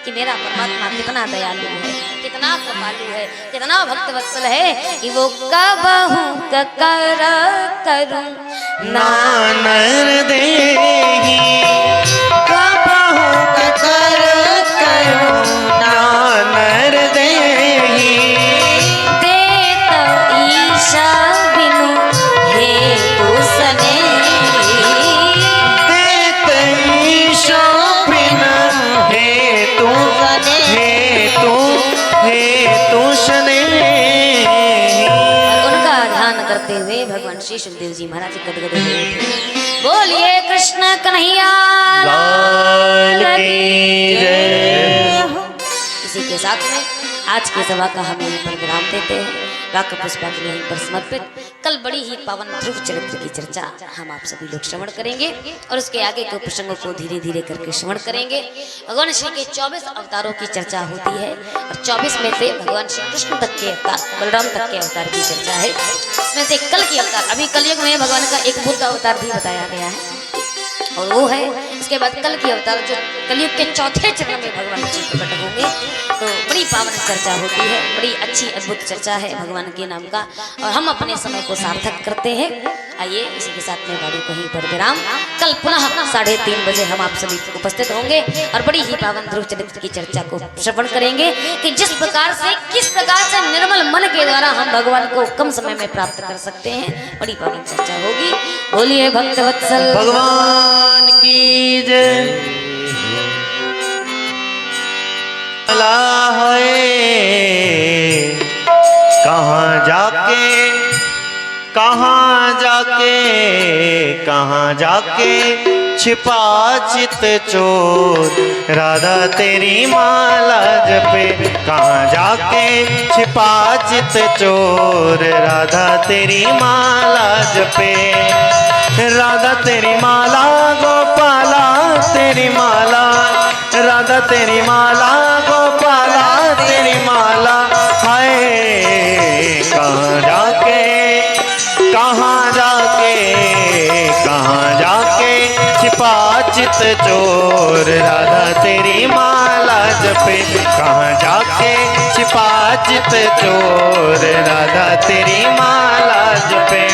कि मेरा परमात्मा कितना दयालु है, कितना कृपालु है, कितना भक्त वत्सल है कि वो कबहू करूं नानर देही, कबहू करूं नानर देही, देत ईशा बिनु हेतु स्नेही, देत ईशा बिनु हेतु स्नेही। उनका ध्यान करते हुए भगवान श्री सुखदेव जी महाराज गदगद हो उठे। बोलिए कृष्ण कन्हैया लाल की जय। इसी के साथ में आज की सभा का हम यहीं पर विराम देते हैं। वाक्य पुष्पांजलि यहीं पर समर्पित। कल बड़ी ही पावन ध्रुव चरित्र की चर्चा हम आप सभी लोग श्रवण करेंगे और उसके आगे के प्रसंगों को धीरे धीरे करके श्रवण करेंगे। भगवान श्री के 24 अवतारों की चर्चा होती है और 24 में से भगवान श्री कृष्ण तक के अवतार, बलराम तक के अवतार की चर्चा है। इसमें से कल की अवतार, अभी कलयुग में भगवान का एक बुद्ध अवतार भी बताया गया है और वो है इसके बाद कल की अवतार जो कलयुग के चौथे चरण में भगवान श्री प्रकट होंगे। तो बड़ी पावन चर्चा होती है, बड़ी अच्छी अद्भुत चर्चा है भगवान के नाम का और हम अपने समय को सार्थक करते हैं। आइए इसी के साथ में गाड़ी को यहीं पर विराम। कल पुनः 3:30 बजे हम आप सभी उपस्थित होंगे और बड़ी ही पावन ध्रुव चरित्र की चर्चा को श्रवण करेंगे कि किस प्रकार से निर्मल मन के द्वारा हम भगवान को कम समय में प्राप्त कर सकते हैं। बड़ी पावन चर्चा होगी। बोलिए भक्त वत्सल भगवान की जय। है कहाँ जाके छिपा चित चोर, राधा तेरी माला जपे। कहाँ जाके छिपा चित चोर, राधा तेरी माला जपे। राधा तेरी माला गोपाला तेरी माला, राधा तेरी माला गोपाला तेरी माला। हाय कहाँ जाके छिपा चित चोर, राधा तेरी माला जपे। कहाँ जाके छिपा चित चोर, राधा तेरी माला जपे।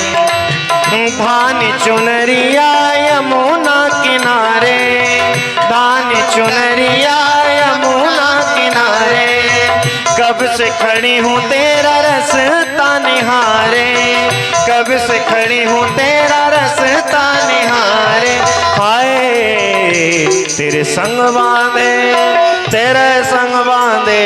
धानी चुनरिया यमुना किनारे, धानी चुनरिया यमुना किनारे। कब से खड़ी हूँ तेरा रास्ता निहारे, कब से खड़ी हूँ तेरा रास्ता निहारे। हाय तेरे संग बांधे, तेरे संग बांधे,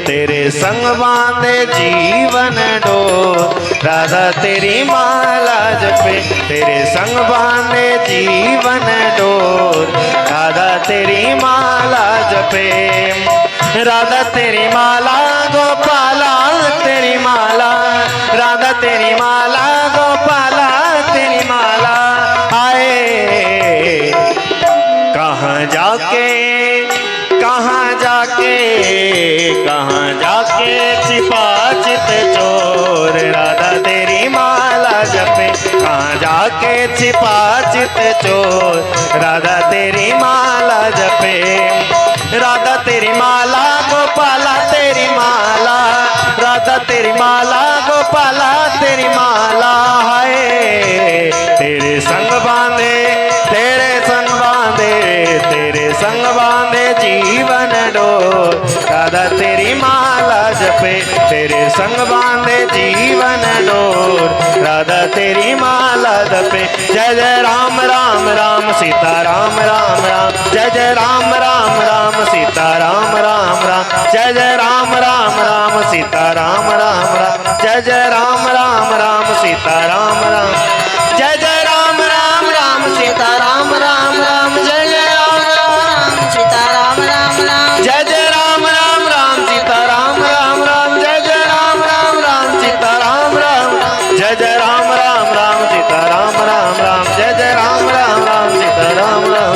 तेरे संग बांधे जीवन डोर, राधा तेरी माला जपे। तेरे संग बांधे जीवन डोर, राधा तेरी माला जपे। राधा तेरी माला गोपाला तेरी माला, राधा तेरी माला गोपाला तेरी माला। आए कहाँ जाके छिपा चित चोर, राधा तेरी माला जपे। कहाँ जाके छिपा चित चोर, राधा तेरी माला जपे। राधा तेरी माला गोपाला तेरी माला, राधा तेरी माला गोपाला तेरी माला। है तेरे संग बांधे, तेरे संग बांधे, तेरे संग बांधे जीवन डोर, राधा तेरी माला जप। पे तेरे संग बांधे जीवन डोर, राधा तेरी माला पे। जय जय राम राम राम सीता राम राम राम, जय जय राम राम राम सीता राम राम राम, जय जय राम राम राम सीता राम राम राम, जय जय राम राम राम सीता राम राम, जय जय राम राम राम सीता राम राम राम, जय जय राम राम सीता राम राम राम, जय जय राम राम राम सीता राम राम राम, जय जय राम राम राम सीता राम राम, जय जय राम राम राम सीता राम राम राम, जय जय राम राम राम सीता राम राम,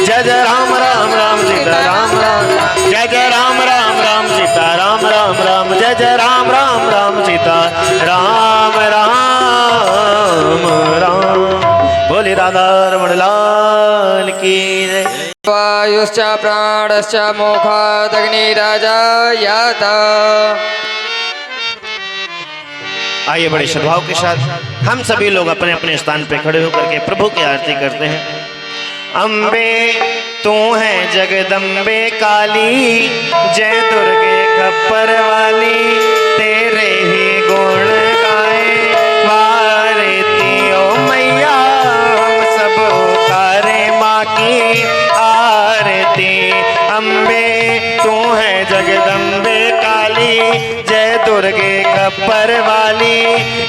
जय जय राम राम राम सीता राम राम, जय जय राम राम राम सीता राम राम राम, जय जय राम राम राम सीता राम राम राम। बोले राधा रमण लाल की जय। वायुश्च प्राणश्च मोक्षादग्निराजायात। आइए बड़े सद्भाव के साथ हम सभी लोग अपने अपने स्थान पे खड़े होकर के प्रभु की आरती करते हैं। अम्बे तू है जगदम्बे काली, जय दुर्गे खप्पर वाली, तेरे ही गुण गाए वारती ओ मैया, हम सब उतारे माँ की आरती। अम्बे तू है जगदम्बे काली, जय दुर्गे खप्पर वाली,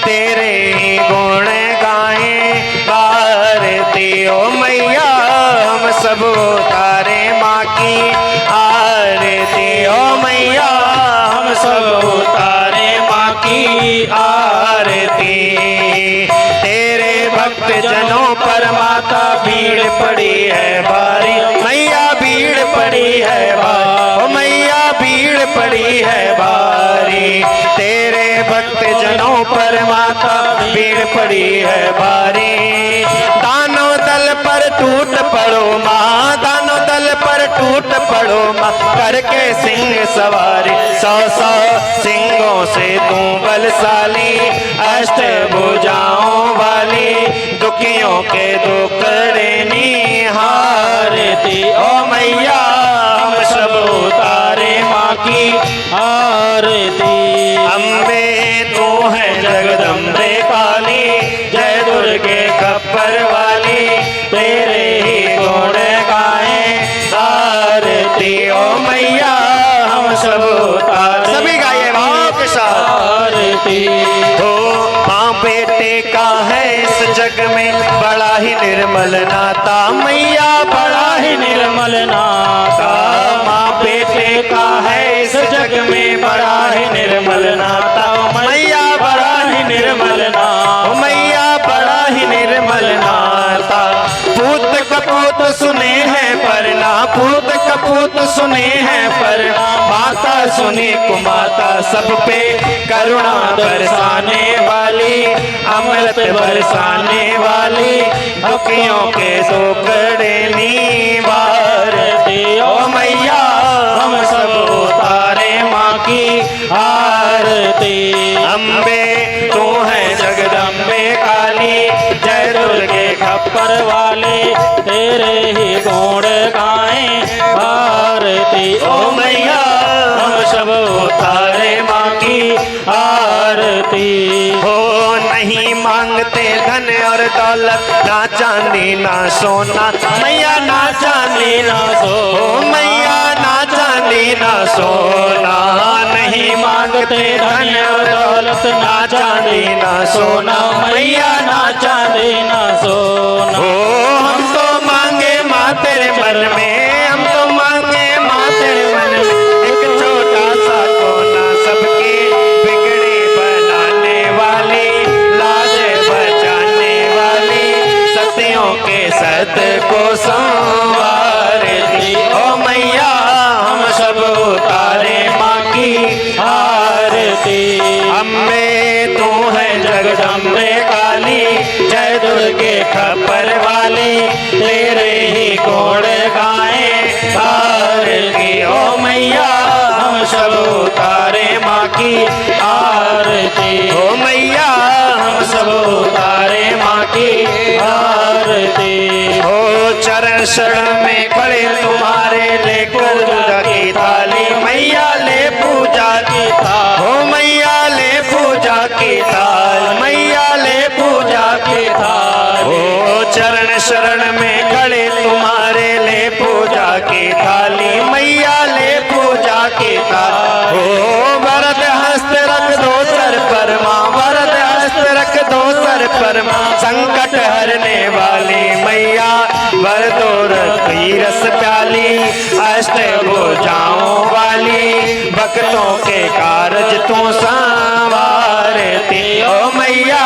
तेरे ही गुण गाए वारती ओ मैया, हम सब उतारे माँ की आरती ओ मैया, हम सब उतारे माँ की आरती। तेरे भक्त जनों पर माता भीड़ पड़ी है भारी, मैया भीड़ पड़ी है भारी, ओ मैया भीड़ पड़ी है भारी। तेरे भक्त जनों पर माता भीड़ पड़ी है भारी। दानों दल पर टूट पड़ो माँ, दानों दल पर टूट पड़ो माँ, करके सिंह सवारी, 100 सिंहों से तू बलशाली, अष्ट भुजाओं वाली, दुखियों के दुखड़े निहारती ओ मैया, हम सब उतारे माँ की आरती। अम्बे तू है जगदम्बे काली, जय दुर्गे खप्पर वाली, तेरे ही गुण गाए आरती ओ मैया, हम सब उतारे। सभी गाइए भाव के साथ आरती। हो माँ बेटे का है इस जग में बड़ा ही निर्मल नाता, मैया बड़ा ही निर्मल नाता। माँ बेटे का है इस जग में बड़ा ही निर्मल नाता, मैया बड़ा ही निर्मल नाता, मैया बड़ा ही निर्मल नाता। पूत कपूत सुने हैं परना, पूत कपूत सुने हैं परना, माता सुनी कुमाता, सब पे करुणा बरसाने वाली, अमृत बरसाने वाली, दुखियों के दुखड़े निवारती ओ मैया, हम सब उतारे माँ की आरती। अम्बे तू है जगदम्बे काली, जय दुर्गे खप्पर वाले, तेरे ही गुण गाए आरती ओ मैया, हम सब उतारे माँ की आरती। हो नहीं मांगते धन और दौलत, ना चांदी ना सोना, मैया ना चांदी ना सो, मैया ना चांदी ना सोना। नहीं मांगते धन और दौलत, ना चांदी ना सोना, मैया ना चांदी ना सोना। हो हम तो मांगे माँ तेरे मन में, हम तो मांगे माँ तेरे मन में, एक छोटा सा कोना, सबके बिगड़े बनाने वाली, लाज बचाने वाली, सत्यों के सत को संवारती ओ मैया, हम सब उतारे माँ की आरती। अम्बे तू है जगदम्बे काली, जय दुर्गे खप्पर वाली, तेरे ही गुण गाए आरती ओ मैया, हम सब उतारे माँ की आरती ओ मैया, हम सब उतारे माँ की आरती। हो चरण शरण में खड़े तुम्हारे, लेकर पूजा की थाली, मैया ले पूजा की थाली, हो शरण में खड़े तुम्हारे ले पूजा की थाली मैया ले पूजा की थाली। ओ वरद हस्त रख दो सर पर माँ, वरद हस्त रख दो सर पर माँ, संकट हरने वाली मैया वर दो रखी रस प्याली, अष्ट भुजाओं वाली भक्तों के कारज तू संवारती। ओ मैया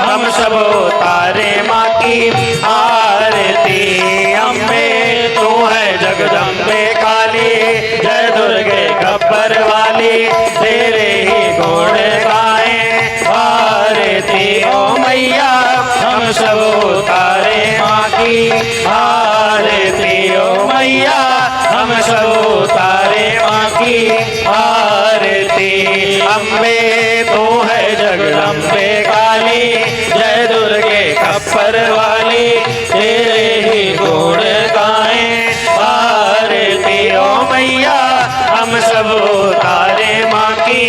हम सब उतारे माँ की आरती। अम्बे तू है जगदम्बे काली, जय दुर्गे गब्बर वाली, तेरे ही गुण गाए आरती। ओ मैया हम सब उतारे माँ की आरती। ओ मैया हम सब उतारे माँ की आरती। अम्बे तू है जगदम्बे काली, जय दुर्गे खप्पर वाली, तेरे ही गुण गाए आरती। ओ मैया हम सब उतारे माँ की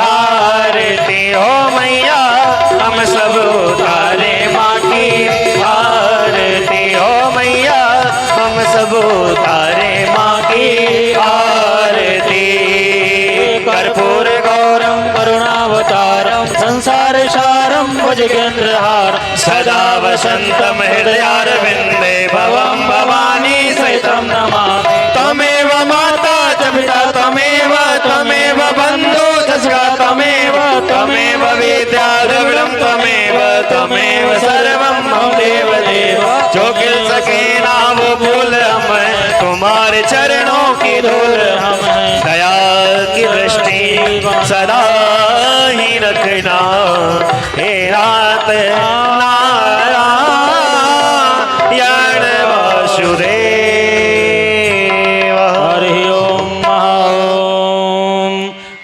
आरती। ओ मैया हम सब उतारे माँ की आरती। ओ मैया हम सब उतारे माँ की आरती। कर्पूर गौरम करुणावतारम संसार सारम भुजगेन्द्रहार, सदा वसंतम हृदयारविंदे भवम भवानी सहितं नमामि। त्वमेव माता च पिता त्वमेव, त्वमेव बन्धु च सखा त्वमेव, त्वमेव विद्या द्रविणं त्वमेव, त्वमेव सर्वं मम देव देव। जो गिर सके ना वो भूल हम, तुम्हारे चरणों की धूल हम। दया की दृष्टि सदा ही रखना, हे नाथ नारायण वासुदेव। हरि ओम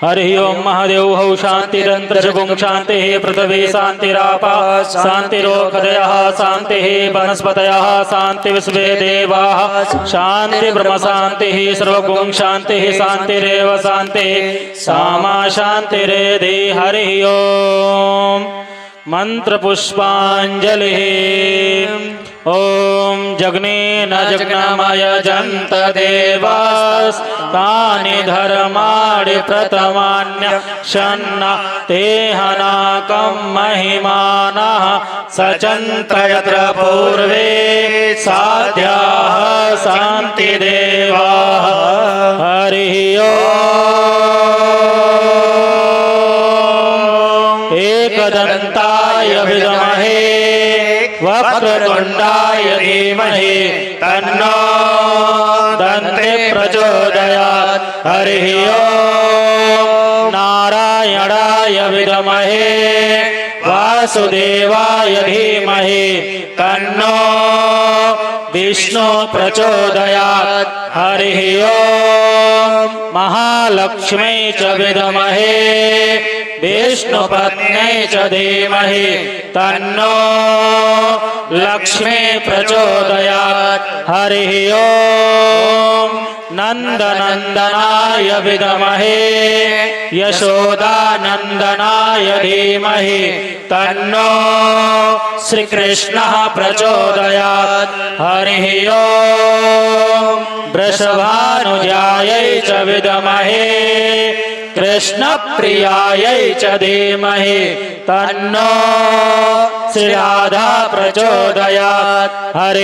हरि ओम महादेव हौ शांतिरंतरिक्षं शांतिः पृथ्वी शांतिरापा शांतिरोषधयः शांतिः वनस्पतयः शांति विश्वे देवाः शांति ब्रह्म शांतिः सर्वगुण शांतिः शांतिरेव शांतिः सामा शांतिरेधि। हरि ओम मंत्र पुष्पांजलि। ओम जग्नेन जग्नमय जन्त देवास्तानि धर्माणि प्रथमान्य शन्न तेहनाकं महिमानः सचन्त यत्र पूर्वे साध्याः शान्ति देवाः। हरि ओम एकदन्ताय विद्महे वक्रतुण्डाय धीमहि तन्नो दन्ते प्रचोदयात्। हरि ओम नारायणाय विद्महे वासुदेवाय धीमहि तन्नो विष्णु प्रचोदयात्। हरि ओम महालक्ष्मी च विद्महे विष्णुपत्नी च धीमहि तन्नो लक्ष्मी प्रचोदयात्। हरि ओम नंदनंदनाय विद्महे यशोदानंदनाय धीमहि तन्नो श्रीकृष्णः प्रचोदयात्। हरि ओम वृषभानुजायै च विद्महे कृष्णप्रियायै च धीमहि तन्नो श्रीराधा प्रचोदयात्। हरि